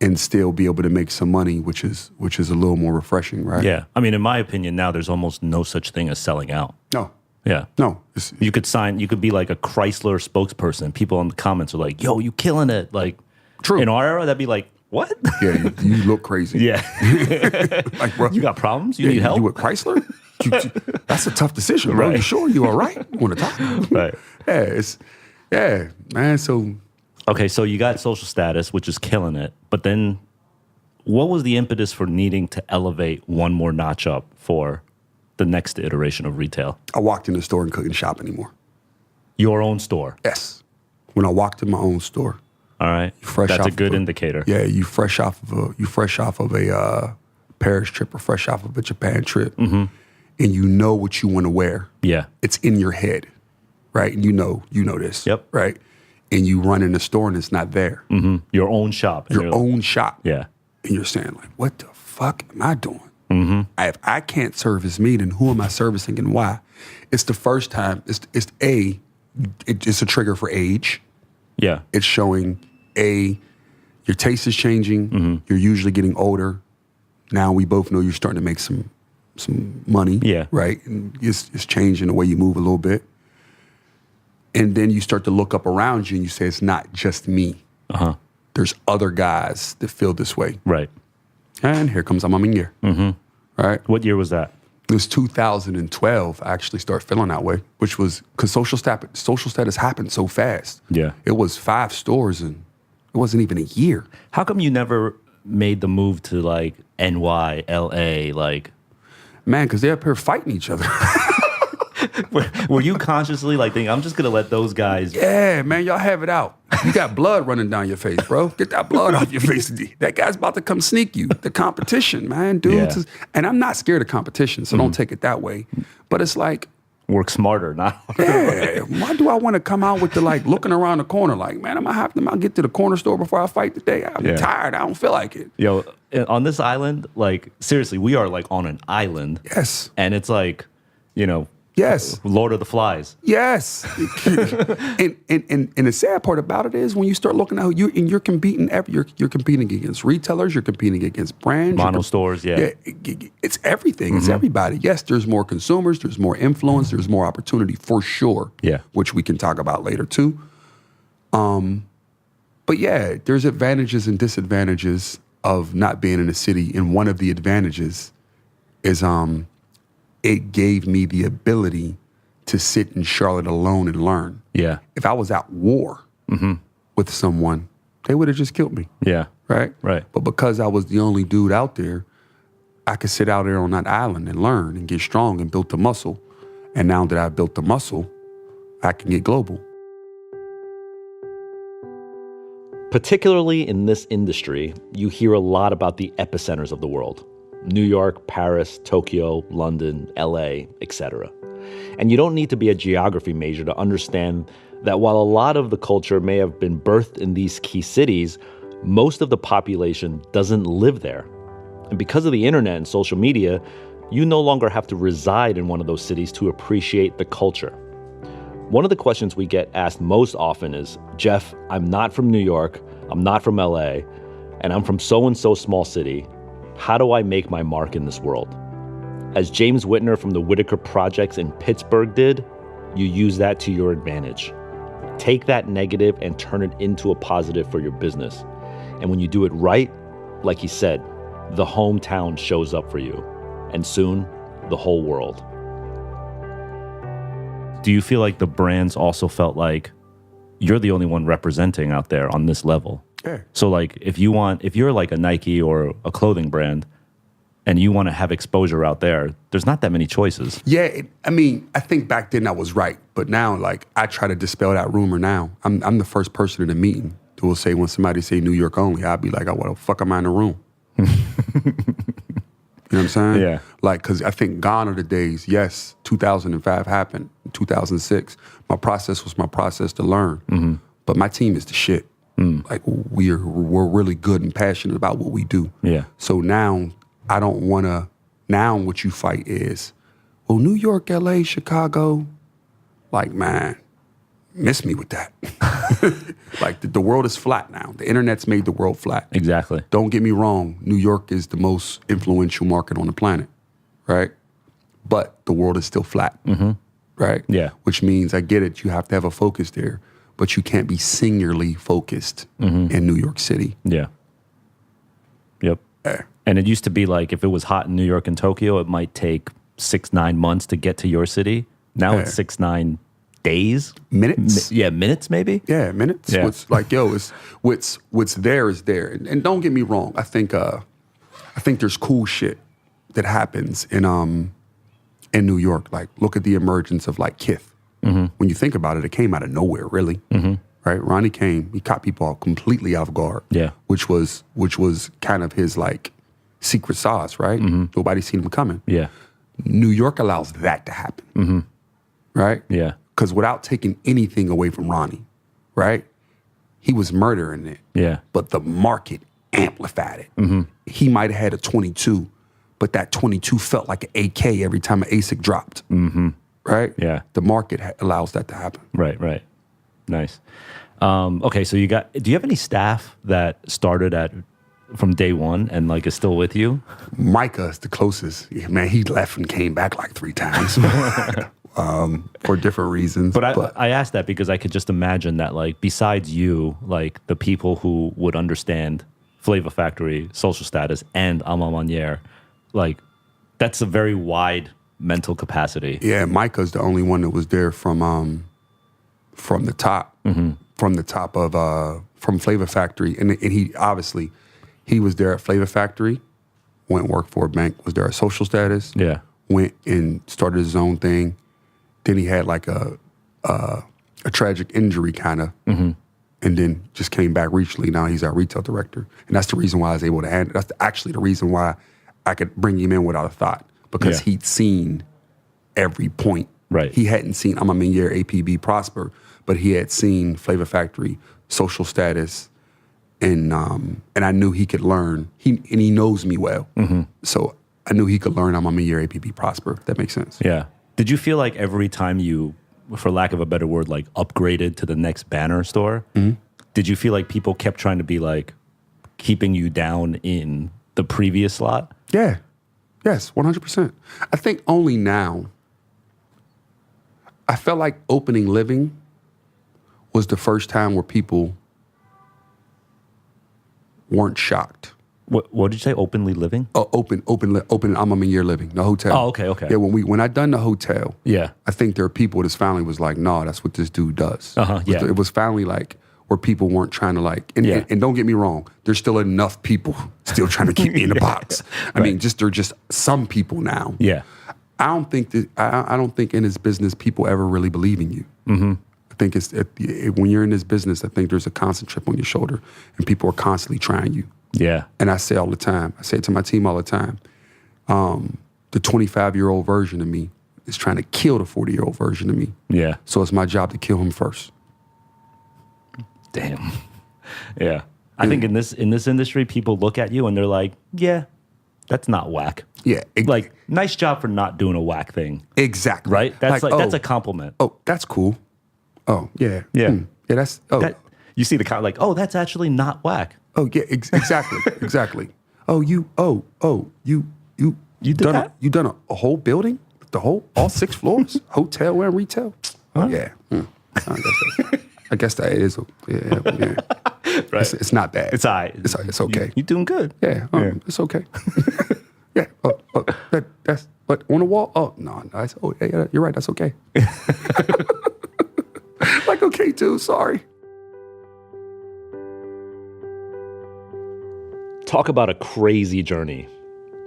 and still be able to make some money, which is a little more refreshing, right? Yeah. I mean, in my opinion, now there's almost no such thing as selling out. No. Yeah. No. You could be like a Chrysler spokesperson. People in the comments are like, yo, you killing it. Like, true. In our era, that'd be like, what? Yeah, you look crazy. Yeah. Like, bro, you got problems? You need help? You with Chrysler? That's a tough decision, bro. Right. You sure you all right? You want to talk? Right. Yeah, man. So. Okay, so you got social status, which is killing it. But then what was the impetus for needing to elevate one more notch up for the next iteration of retail? I walked in the store and couldn't shop anymore. Your own store? Yes. When I walked in my own store. All right. That's a good indicator. Yeah, you fresh off of a Paris trip or fresh off of a Japan trip, and you know what you want to wear. Yeah. It's in your head, right? And you know this. Yep. Right? And you run in the store and it's not there. Mm-hmm. Your own shop. Your own shop. Yeah. And you're saying, like, what the fuck am I doing? Mm-hmm. If I can't service me, then who am I servicing and why? It's the first time. It's a trigger for age. Yeah. It's showing, your taste is changing. Mm-hmm. You're usually getting older. Now we both know you're starting to make some money. Yeah. Right? And it's changing the way you move a little bit. And then you start to look up around you and you say, it's not just me. Uh-huh. There's other guys that feel this way. Right. And here comes A Ma Maniere. Mm-hmm. Right? What year was that? It was 2012. I actually started feeling that way, which was because social status happened so fast. Yeah. It was 5 stores and it wasn't even a year. How come you never made the move to like NY, LA, like? Man, because they're up here fighting each other. Were you consciously like thinking, I'm just going to let those guys? Yeah, man, y'all have it out. You got blood running down your face, bro. Get that blood off your face. That guy's about to come sneak you. The competition, man, dude. Yeah. And I'm not scared of competition, so don't take it that way. But it's like, work smarter, not harder. Yeah. Why do I want to come out with the like looking around the corner? Like, man, I'm gonna get to the corner store before I fight today. I'm tired. I don't feel like it. Yo, on this island, like seriously, we are like on an island. Yes. And it's like, yes. Lord of the Flies. Yes. and the sad part about it is when you start looking at you're competing you're competing against retailers, you're competing against brands. Mono stores, yeah. It's everything. It's everybody. Yes, there's more consumers, there's more influence, there's more opportunity for sure. Yeah. Which we can talk about later too. But yeah, there's advantages and disadvantages of not being in a city. And one of the advantages is it gave me the ability to sit in Charlotte alone and learn. Yeah. If I was at war with someone, they would have just killed me. Yeah. Right? Right. But because I was the only dude out there, I could sit out there on that island and learn and get strong and build the muscle. And now that I've built the muscle, I can get global. Particularly in this industry, you hear a lot about the epicenters of the world. New York, Paris, Tokyo, London, LA, etc. And you don't need to be a geography major to understand that while a lot of the culture may have been birthed in these key cities, most of the population doesn't live there. And because of the internet and social media, you no longer have to reside in one of those cities to appreciate the culture. One of the questions we get asked most often is, Jeff, I'm not from New York, I'm not from LA, and I'm from so-and-so small city. How do I make my mark in this world? As James Whitner from the Whitaker projects in Pittsburgh did, you use that to your advantage. Take that negative and turn it into a positive for your business. And when you do it right, like he said, the hometown shows up for you. And soon, the whole world. Do you feel like the brands also felt like you're the only one representing out there on this level? Yeah. So like if you're like a Nike or a clothing brand and you want to have exposure out there, there's not that many choices. Yeah, I think back then I was right, but now like I try to dispel that rumor now. I'm the first person in a meeting who will say when somebody say New York only, I'll be like, oh, what the fuck am I in the room? You know what I'm saying? Yeah. Like, because I think gone are the days, yes, 2005 happened, 2006. My process was my process to learn. But my team is the shit. Like, we're really good and passionate about what we do. Yeah. So now, I don't want to, now what you fight is, well, New York, LA, Chicago, like, man, miss me with that. Like the world is flat now. The internet's made the world flat. Exactly. Don't get me wrong. New York is the most influential market on the planet, right? But the world is still flat, right? Yeah. Which means, I get it, you have to have a focus there, but you can't be singularly focused in New York City. Yeah. Yep. And it used to be like if it was hot in New York and Tokyo, it might take 6-9 months to get to your city. Now it's 6-9 days. Minutes? Minutes maybe? Yeah, minutes. Yeah. What's like, what's there is there. And don't get me wrong. I think there's cool shit that happens in New York. Like, look at the emergence of like Kith. When you think about it, it came out of nowhere, really. Right? Ronnie came, he caught people all completely off guard. Yeah. Which was kind of his like secret sauce, right? Nobody seen him coming. Yeah. New York allows that to happen. Right? Yeah. Because without taking anything away from Ronnie, right? He was murdering it. Yeah. But the market amplified it. He might have had a 22, but that 22 felt like an AK every time an ASIC dropped. Right? Yeah. The market allows that to happen. Right. Nice. Okay, so do you have any staff that started from day one and like is still with you? Micah is the closest. Yeah, man, he left and came back like 3 times. For different reasons. But I asked that because I could just imagine that, like, besides you, like, the people who would understand Flavor Factory, Social Status, and A Ma Maniere, like, that's a very wide mental capacity. Yeah, Micah's the only one that was there from the top, from Flavor Factory. And he obviously, he was there at Flavor Factory, went and worked for a bank, was there at Social Status. Yeah. Went and started his own thing. Then he had like a tragic injury kind of, and then just came back recently. Now he's our retail director. And that's the reason why I was able to handle it. That's actually the reason why I could bring him in without a thought, because he'd seen every point. Right. He hadn't seen A Ma Maniére, A.P.B. prosper, but he had seen Flavor Factory, Social Status, and I knew he could learn. He knows me well. So I knew he could learn A Ma Maniére, A.P.B. prosper, if that makes sense. Yeah. Did you feel like every time you, for lack of a better word, like upgraded to the next banner store, did you feel like people kept trying to be like keeping you down in the previous slot? Yeah. Yes, 100%. I think only now, I felt like opening living was the first time where people weren't shocked. What did you say? Openly living? Oh, open A Ma Maniére living, the hotel. Oh, okay. Yeah, when I done the hotel, Yeah. I think there are people that's finally was like, no, that's what this dude does. Yeah. It was finally like where people weren't trying to like, and don't get me wrong, there's still enough people still trying to keep me in the box. I mean, they're just some people now. Yeah. I don't think in this business people ever really believe in you. I think when you're in this business, I think there's a constant chip on your shoulder, and people are constantly trying you. Yeah. And I say all the time, I say it to my team all the time, the 25-year-old version of me is trying to kill the 40-year-old version of me. Yeah. So it's my job to kill him first. Damn. Yeah. I think in this industry, people look at you and they're like, yeah, that's not whack. Yeah. Like, nice job for not doing a whack thing. Exactly. Right? That's that's a compliment. Oh, that's cool. Oh, yeah. Yeah. Yeah, that's, you see the kind like, oh, that's actually not whack. Oh, yeah, exactly. Exactly. Oh, you did that? You done a whole building? All 6 floors? Hotel and retail? Oh, yeah. I guess that is. Yeah. Right. It's not bad. It's all right. It's okay. You're doing good. Yeah, it's okay. Yeah. That's but on the wall. Oh no, yeah, you're right. That's okay. Like, okay, dude. Sorry. Talk about a crazy journey.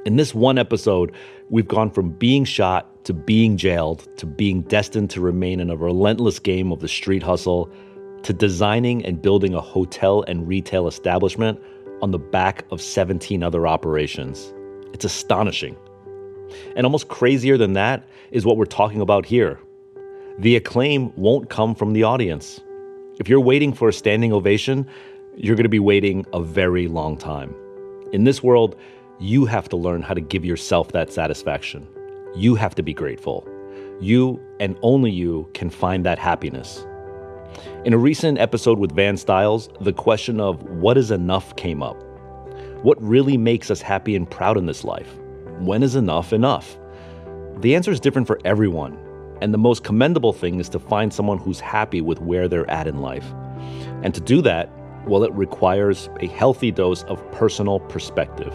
In this one episode, we've gone from being shot to being jailed to being destined to remain in a relentless game of the street hustle to designing and building a hotel and retail establishment on the back of 17 other operations. It's astonishing. And almost crazier than that is what we're talking about here. The acclaim won't come from the audience. If you're waiting for a standing ovation, you're going to be waiting a very long time. In this world, you have to learn how to give yourself that satisfaction. You have to be grateful. You and only you can find that happiness. In a recent episode with Van Styles, the question of what is enough came up. What really makes us happy and proud in this life? When is enough enough? The answer is different for everyone, and the most commendable thing is to find someone who's happy with where they're at in life. And to do that, well, it requires a healthy dose of personal perspective.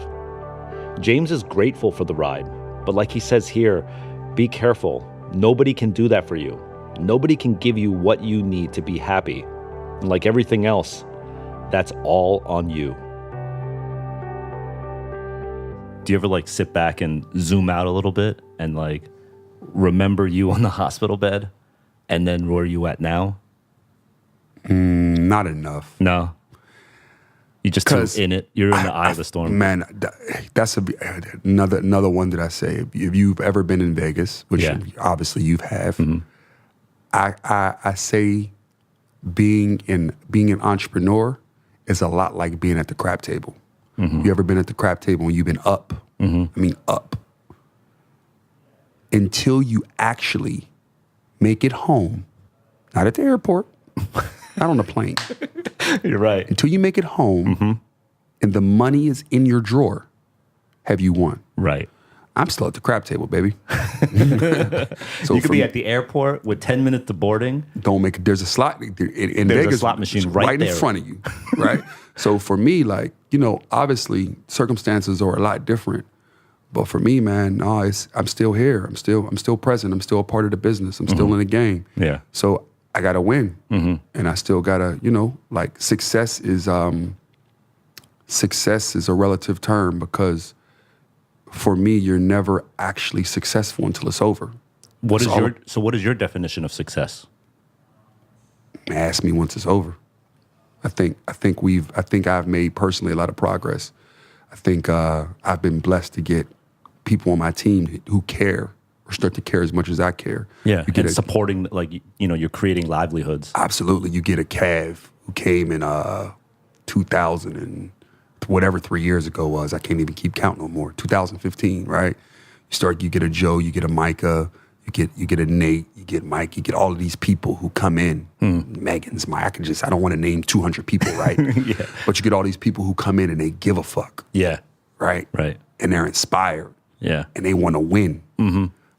James is grateful for the ride, but like he says here, be careful. Nobody can do that for you. Nobody can give you what you need to be happy. And like everything else, that's all on you. Do you ever like sit back and zoom out a little bit and like remember you on the hospital bed and then where you at now? Not enough. No. You just too in it. You're in the eye of the storm. Man, that's another one that I say. If you've ever been in Vegas, which obviously you have, I say being an entrepreneur is a lot like being at the crap table. You ever been at the crap table and you've been up? I mean, up. Until you actually make it home, not at the airport, not on the plane. You're right. Until you make it home and the money is in your drawer, have you won? Right. I'm still at the crap table, baby. So you could be at the airport with 10 minutes to boarding. There's a slot in there's Vegas, a slot machine right there in front of you, right? So for me, like, obviously circumstances are a lot different. But for me, man, no, I'm still here. I'm still present. I'm still a part of the business. I'm still in the game. Yeah. So I gotta win, and I still gotta, like success is a relative term because for me, you're never actually successful until it's over. What is your definition of success? Ask me once it's over. I think I've made personally a lot of progress. I think I've been blessed to get people on my team who care or start to care as much as I care. Yeah, and supporting, like, you're creating livelihoods. Absolutely. You get a Cav who came in 2000 and whatever 3 years ago was. I can't even keep count no more. 2015, right? You get a Joe, you get a Micah, you get a Nate, you get Mike, you get all of these people who come in. Megan's, I don't want to name 200 people, right? Yeah. But you get all these people who come in and they give a fuck. Yeah. Right? Right. And they're inspired. Yeah. And they want to win.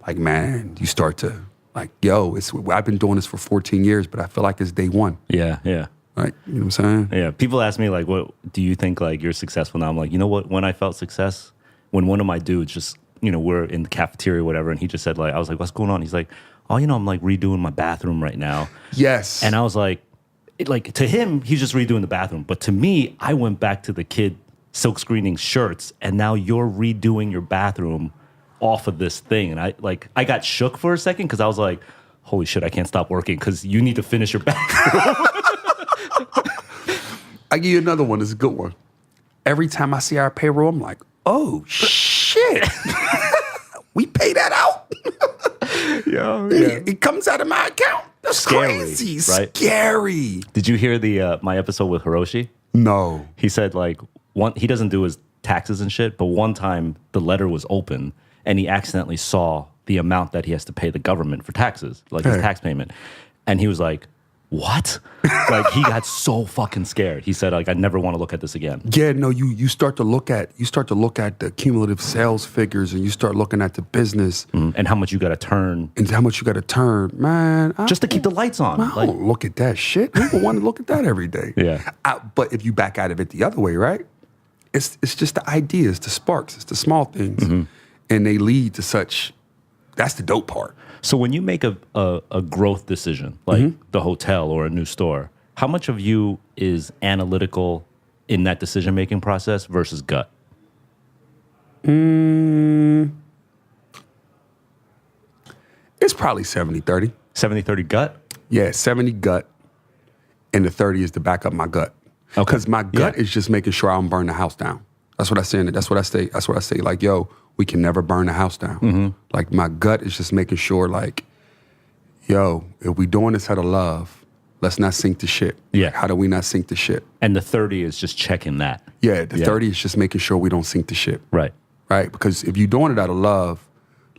Like, man, you start to, like, I've been doing this for 14 years, but I feel like it's day one. Yeah, yeah. Right? You know what I'm saying? Yeah. People ask me, like, what do you think, like, you're successful now? I'm like, you know what? When I felt success, when one of my dudes just, we're in the cafeteria or whatever, and he just said, like, I was like, what's going on? He's like, oh, I'm, like, redoing my bathroom right now. Yes. And I was like, to him, he's just redoing the bathroom. But to me, I went back to the kid silk screening shirts, and now you're redoing your bathroom off of this thing. And I got shook for a second because I was like, holy shit, I can't stop working because you need to finish your bathroom. I give you another one. It's a good one. Every time I see our payroll, I'm like, oh, shit. We pay that out? Yeah. It comes out of my account. That's scary, crazy. Right? Scary. Did you hear my episode with Hiroshi? No. He said, like, he doesn't do his taxes and shit, but one time the letter was open and he accidentally saw the amount that he has to pay the government for taxes, like his tax payment. And he was like, what? Like, he got so fucking scared. He said, like, I never want to look at this again. Yeah, no, you start to look at the cumulative sales figures, and you start looking at the business and how much you got to turn, man. Just to keep the lights on. I don't look at that shit. People want to look at that every day. Yeah. But if you back out of it the other way, right? It's just the ideas, the sparks, it's the small things, and they lead to such. That's the dope part. So when you make a growth decision, like the hotel or a new store, how much of you is analytical in that decision-making process versus gut? It's probably 70-30. 70-30 gut? Yeah, 70 gut, and the 30 is to back up my gut. Okay. Because my gut is just making sure I don't burn the house down. That's what I say. That's what I say. Like, yo, we can never burn the house down. Like, my gut is just making sure, like, yo, if we doing this out of love, let's not sink the ship. Yeah. Like, how do we not sink the ship? And the 30 is just checking that. Yeah, the 30 is just making sure we don't sink the ship. Right. Right? Because if you're doing it out of love,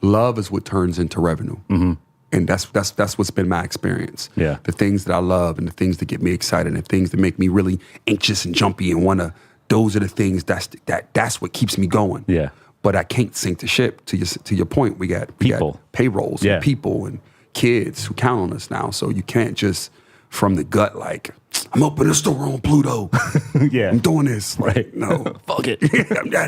love is what turns into revenue. And And that's what's been my experience. Yeah. The things that I love and the things that get me excited and the things that make me really anxious and jumpy and those are the things that's what keeps me going. Yeah. But I can't sink the ship. To your point, we got payrolls and people and kids who count on us now. So you can't just from the gut like, I'm opening a store on Pluto. Yeah. I'm doing this. Like, right. No. Fuck it.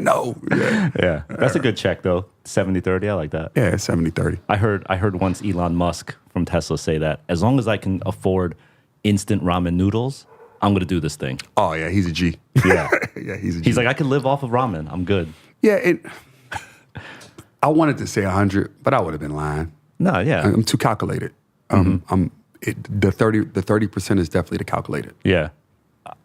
No. Yeah. Yeah. That's a good check though. 70-30. I like that. Yeah, 70-30. I heard once Elon Musk from Tesla say that as long as I can afford instant ramen noodles, I'm going to do this thing. Oh, yeah, he's a G. Yeah. Yeah, he's a G. He's like, I can live off of ramen. I'm good. Yeah, I wanted to say 100, but I would have been lying. No, yeah. I'm too calculated. The 30% is definitely the calculated. Yeah.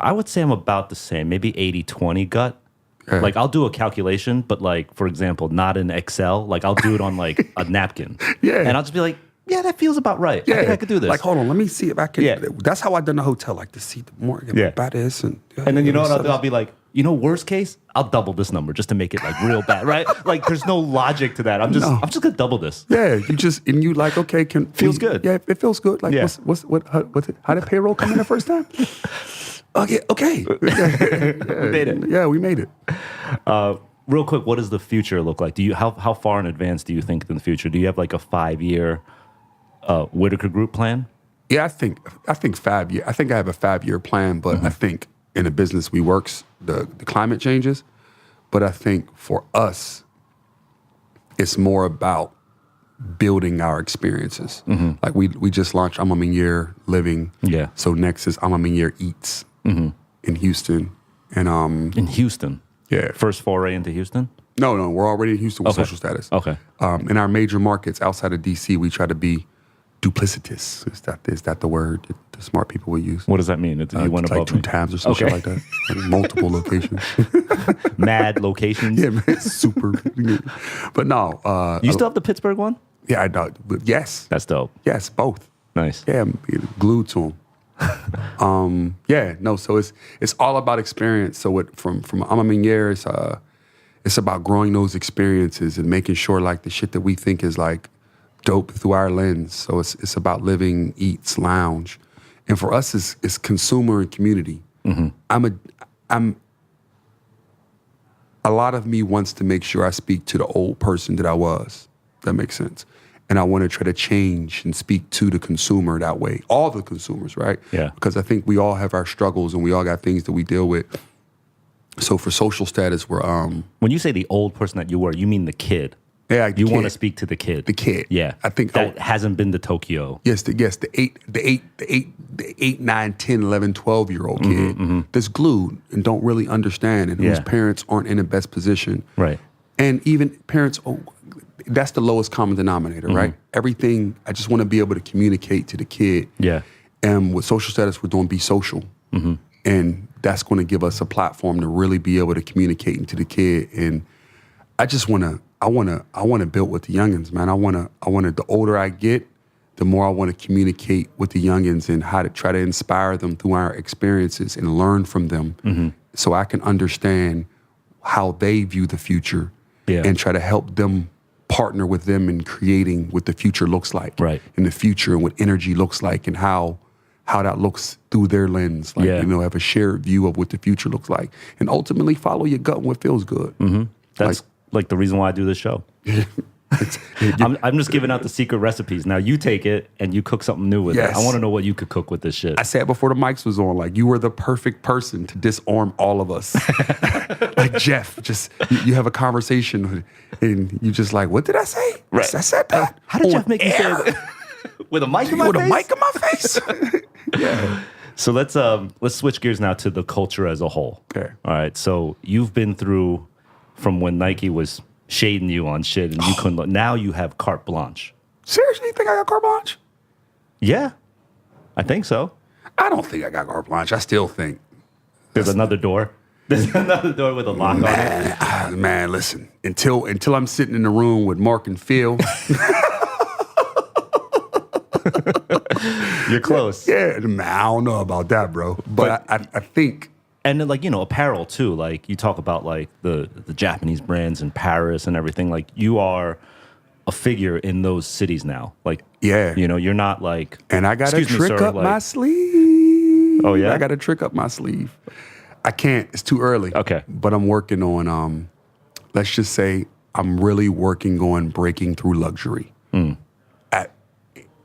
I would say I'm about the same, maybe 80-20 gut. Yeah. Like I'll do a calculation, but like, for example, not in Excel. Like I'll do it on like a napkin. Yeah. And I'll just be like, yeah, that feels about right. Yeah. I think I could do this. Like, hold on, let me see if I can. Yeah. That's how I done the hotel, like to see the more about this. And then you know what I'll do? I'll be like, worst case, I'll double this number just to make it like real bad, right? Like there's no logic to that. I'm just gonna double this. Yeah, you like, okay, feels good. Yeah, it feels good. Like yeah. How did payroll come in the first time? Okay. We made it. Yeah, we made it. Real quick, what does the future look like? How far in advance do you think in the future? Do you have like a 5-year Whitaker Group plan? Yeah, I think 5 year. I think I have a 5-year plan, but I think in the business we works, the climate changes. But I think for us, it's more about building our experiences. Like we just launched A Ma Maniere Living. Yeah. So next is A Ma Maniere Eats in Houston. And in Houston? Yeah. First foray into Houston? No, we're already in Houston with social status. Okay. In our major markets outside of DC, we try to be duplicitous. Is that the word that the smart people will use? What does that mean? You went like above 2 me? times or some shit like that. Like multiple locations. Mad locations? Yeah, man. Super. But no. You still have the Pittsburgh one? Yeah, I know. But yes. That's dope. Yes, both. Nice. Yeah, I'm glued to them. So it's all about experience. So from A Ma Maniere, it's about growing those experiences and making sure like the shit that we think is like dope through our lens. So it's about living, eats, lounge. And for us it's consumer and community. I'm a lot of me wants to make sure I speak to the old person that I was. That makes sense. And I want to try to change and speak to the consumer that way. All the consumers, right? Yeah. Because I think we all have our struggles and we all got things that we deal with. So for social status, we're when you say the old person that you were, you mean the kid. Yeah, you want to speak to the kid. The kid. Yeah. I think that hasn't been to Tokyo. Yes, the 8, 9, 10, 11, 12-year-old kid that's glued and don't really understand and whose parents aren't in the best position. Right. And even parents, that's the lowest common denominator, right? Everything, I just want to be able to communicate to the kid. Yeah. And with social status, we're doing Be Social. And that's going to give us a platform to really be able to communicate to the kid. And I just want to build with the youngins, man. I want to, the older I get, the more I want to communicate with the youngins and how to try to inspire them through our experiences and learn from them so I can understand how they view the future and try to help them partner with them in creating what the future looks like. Right. In the future and what energy looks like and how that looks through their lens. Like, have a shared view of what the future looks like. And ultimately follow your gut and what feels good. That's like the reason why I do this show. I'm just giving out the secret recipes. Now you take it and you cook something new with it. I want to know what you could cook with this shit. I said before the mics was on, like, you were the perfect person to disarm all of us. Like Jeff, just you have a conversation and you just like, what did I say? Right. I said that. How did Jeff make me say that? With a mic in my face? With a mic in my face? Yeah. So let's switch gears now to the culture as a whole. Okay. All right. So you've been through from when Nike was shading you on shit and you couldn't look. Now you have carte blanche. Seriously, you think I got carte blanche? Yeah, I think so. I don't think I got carte blanche. I still think there's another door. There's another door with a lock on it. Man, listen. Until I'm sitting in the room with Mark and Phil. You're close. Yeah, man, I don't know about that, bro. But I think. And then, like, apparel too. Like, you talk about like the Japanese brands in Paris and everything. Like, you are a figure in those cities now. Like, Yeah. you know, you're not like, And I got a "Excuse me, trick sir," up like- my sleeve. Oh, yeah? I got a trick up my sleeve. I can't. It's too early. Okay. But I'm working on, let's just say I'm really working on breaking through luxury.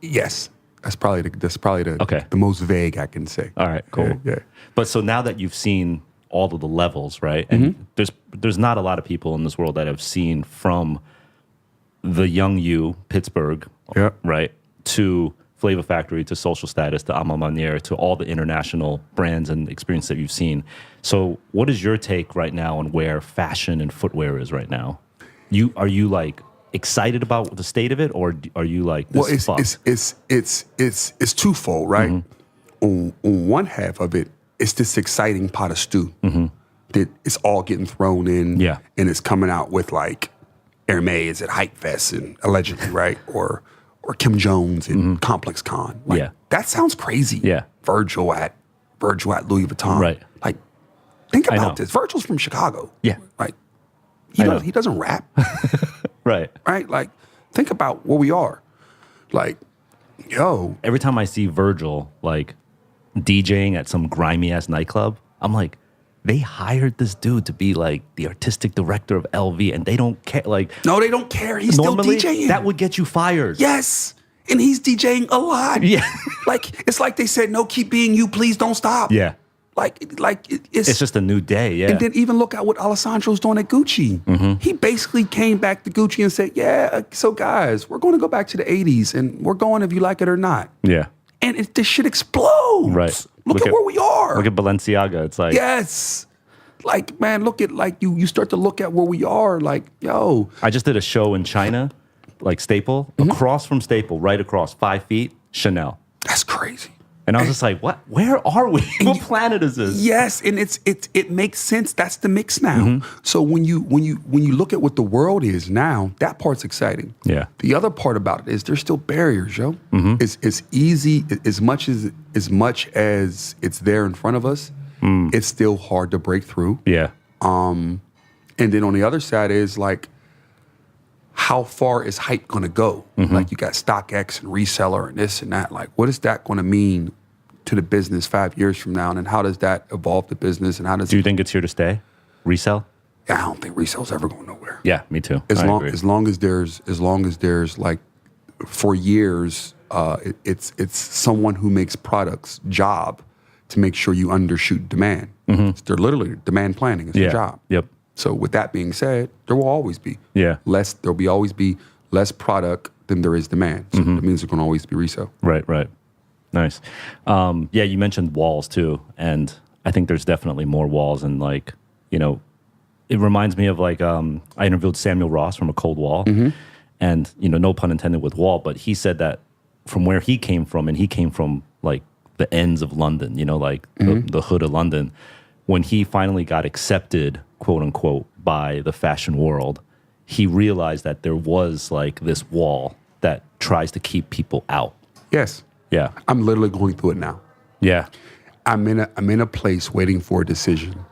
Yes. That's probably the Okay. the most vague I can say. All right, cool. Yeah. But so now that you've seen all of the levels, right? And there's not a lot of people in this world that have seen from the young you, Pittsburgh, Yeah. right, to Flavor Factory, to Social Status, to A Ma Maniere, to all the international brands and experience that you've seen. So what is your take right now on where fashion and footwear is right now? Are you like excited about the state of it, or are you like, this is fucked? It's twofold, right? On one half of it, it's this exciting pot of stew that it's all getting thrown in, Yeah. and it's coming out with like Hermes at HYPEBEAST and allegedly, right, or Kim Jones and Complex Con. Like, Yeah. that sounds crazy. Yeah. Virgil at Louis Vuitton. Right. Like, think know. about this. Virgil's from Chicago. Yeah. Like, I know. he doesn't rap. Right. Right? Like, think about where we are. Like, yo, Every time I see Virgil like DJing at some grimy ass nightclub, I'm like, they hired this dude to be like the artistic director of LV, and they don't care. Like, no, they don't care. He's normally still DJing. that would get you fired. Yes. And he's DJing a lot. Yeah. Like, it's like they said, no, keep being you, please don't stop. Yeah. It's just a new day. Yeah. And then even look at what Alessandro's doing at Gucci. He basically came back to Gucci and said, yeah, so guys, we're going to go back to the 80s and we're going if you like it or not. Yeah. And this shit explodes. Right. Look at where we are. Look at Balenciaga. It's like, Yes. Like, man, look at, like, you start to look at where we are. Like, yo. I just did a show in China, like Staple, across from Staple, right across 5 feet, Chanel. That's crazy. And I was just like, what? Where are we? What planet is this? Yes, and it makes sense. That's the mix now. So when you look at what the world is now, that part's exciting. Yeah. The other part about it is there's still barriers, yo. It's easy as much as it's there in front of us. It's still hard to break through. Yeah. And then on the other side is like, how far is hype going to go? Like, you got StockX and reseller and this and that. Like, what is that going to mean to the business 5 years from now? And how does that evolve the business? And how does Do you think it's here to stay? Resell? I don't think resale's ever going nowhere. Yeah, me too. As I agree. long as there's like, for years, it's someone who makes products job to make sure you undershoot demand. They're literally demand planning. It's their job. Yep. So with that being said, there will always be always be less product than there is demand. So that means there's going to always be resale. Right. Nice. Yeah, you mentioned walls too, and I think there's definitely more walls. And like, you know, it reminds me of like I interviewed Samuel Ross from A Cold Wall, and you know, no pun intended with wall, but he said that from where he came from, and he came from like the ends of London, you know, like the hood of London. When he finally got accepted, quote unquote, by the fashion world, he realized that there was like this wall that tries to keep people out. Yes. Yeah. I'm literally going through it now. Yeah. I'm in a place waiting for a decision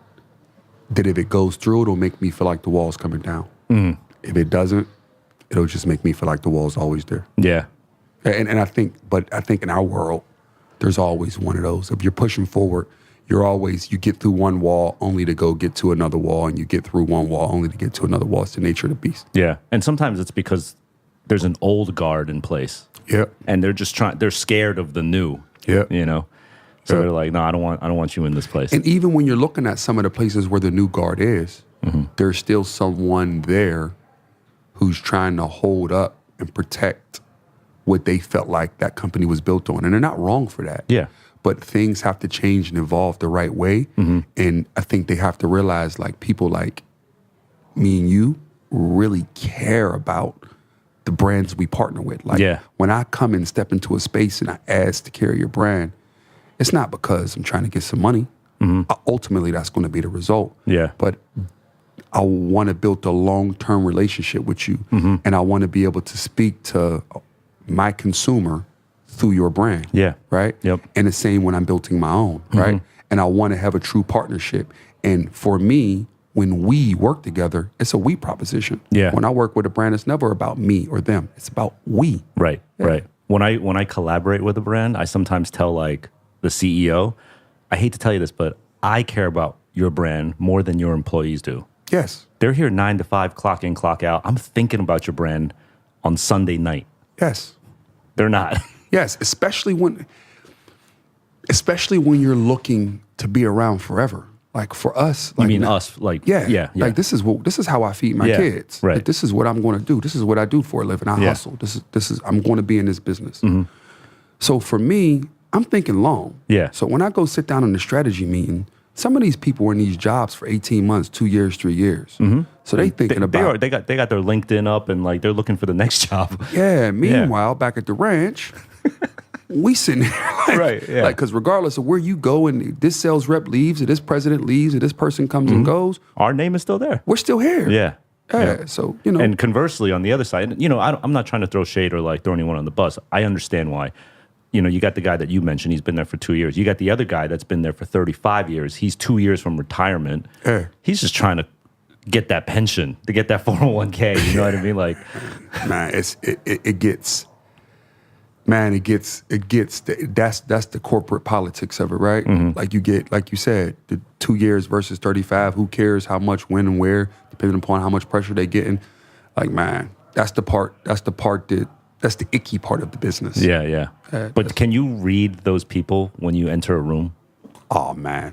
that if it goes through, it'll make me feel like the wall's coming down. If it doesn't, it'll just make me feel like the wall's always there. Yeah. And I think in our world, there's always one of those. If you're pushing forward, you get through one wall only to go get to another wall, and you get through one wall only to get to another wall. It's the nature of the beast. Yeah. And sometimes it's because there's an old guard in place. Yep. And they're scared of the new. Yep. You know? So they're like, no, I don't want you in this place. And even when you're looking at some of the places where the new guard is, there's still someone there who's trying to hold up and protect what they felt like that company was built on. And they're not wrong for that. Yeah. But things have to change and evolve the right way. And I think they have to realize, like, people like me and you really care about the brands we partner with. Like, when I come and step into a space and I ask to carry your brand, it's not because I'm trying to get some money. Ultimately, that's going to be the result. Yeah. But I want to build a long-term relationship with you. And I want to be able to speak to my consumer through your brand. Yeah. Right? Yep. And the same when I'm building my own. Right? And I want to have a true partnership. And for me, when we work together, it's a we proposition. Yeah. When I work with a brand, it's never about me or them. It's about we. Right, right. When I collaborate with a brand, I sometimes tell like the CEO, I hate to tell you this, but I care about your brand more than your employees do. Yes. They're here 9 to 5, clock in, clock out. I'm thinking about your brand on Sunday night. Yes. They're not. Yes, especially when you're looking to be around forever. Like for us, like You mean us? Like yeah. Like this is how I feed my kids. Right. Like, this is what I'm going to do. This is what I do for a living. I hustle. This is I'm going to be in this business. So for me, I'm thinking long. Yeah. So when I go sit down in the strategy meeting, some of these people were in these jobs for 18 months, 2 years, 3 years. So they thinking about they got their LinkedIn up and like they're looking for the next job. Yeah. Meanwhile, back at the ranch, we sitting here like, Right, yeah. like, because regardless of where you go and this sales rep leaves or this president leaves or this person comes and goes, Our name is still there. we're still here. Yeah. So, you know. And conversely, on the other side, you know, I'm not trying to throw shade or like throw anyone on the bus. I understand why. You know, you got the guy that you mentioned, he's been there for 2 years. You got the other guy that's been there for 35 years. He's 2 years from retirement. He's just trying to get that pension, to get that 401k. You know what I mean? Like, Man, it gets that's the corporate politics of it, right? Like you get, like you said, the 2 years versus 35. Who cares how much, when, and where, depending upon how much pressure they getting. Like, man, that's the icky part of the business. yeah. But can you read those people when you enter a room? Oh man.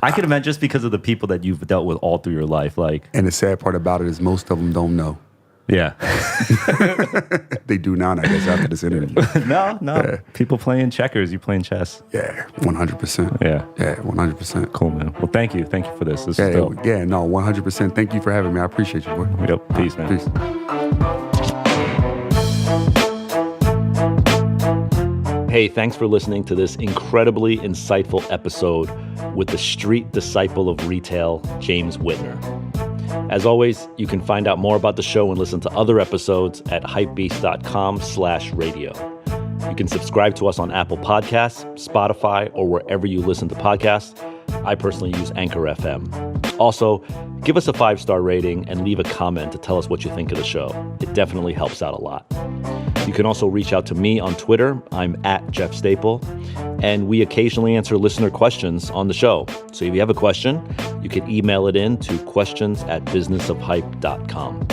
I can imagine, just because of the people that you've dealt with all through your life, like. And the sad part about it is most of them don't know. Yeah. They do now, I guess, after this interview. No. Yeah. People playing checkers, you playing chess. Yeah, 100%. Yeah. Yeah, 100%. Cool, man. Well, thank you. Thank you for this. This is dope. Yeah, no, 100%. Thank you for having me. I appreciate you, boy. Yep. Peace, man. Peace. Hey, thanks for listening to this incredibly insightful episode with the street disciple of retail, James Whitner. As always, you can find out more about the show and listen to other episodes at hypebeast.com/radio. You can subscribe to us on Apple Podcasts, Spotify, or wherever you listen to podcasts. I personally use Anchor FM. Also, give us a 5-star rating and leave a comment to tell us what you think of the show. It definitely helps out a lot. You can also reach out to me on Twitter. I'm at jeffstaple. And we occasionally answer listener questions on the show. So if you have a question, you can email it in to questions@businessofhype.com.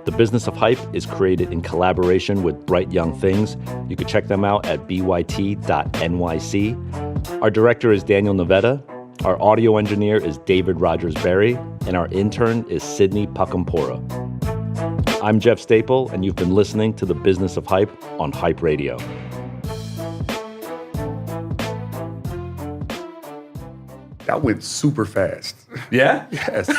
The Business of Hype is created in collaboration with Bright Young Things. You can check them out at byt.nyc. Our director is Daniel Navetta. Our audio engineer is David Rogers-Berry. And our intern is Sydney Pakampora. I'm Jeff Staple, and you've been listening to The Business of Hype on Hype Radio. That went super fast. Yeah? Yes.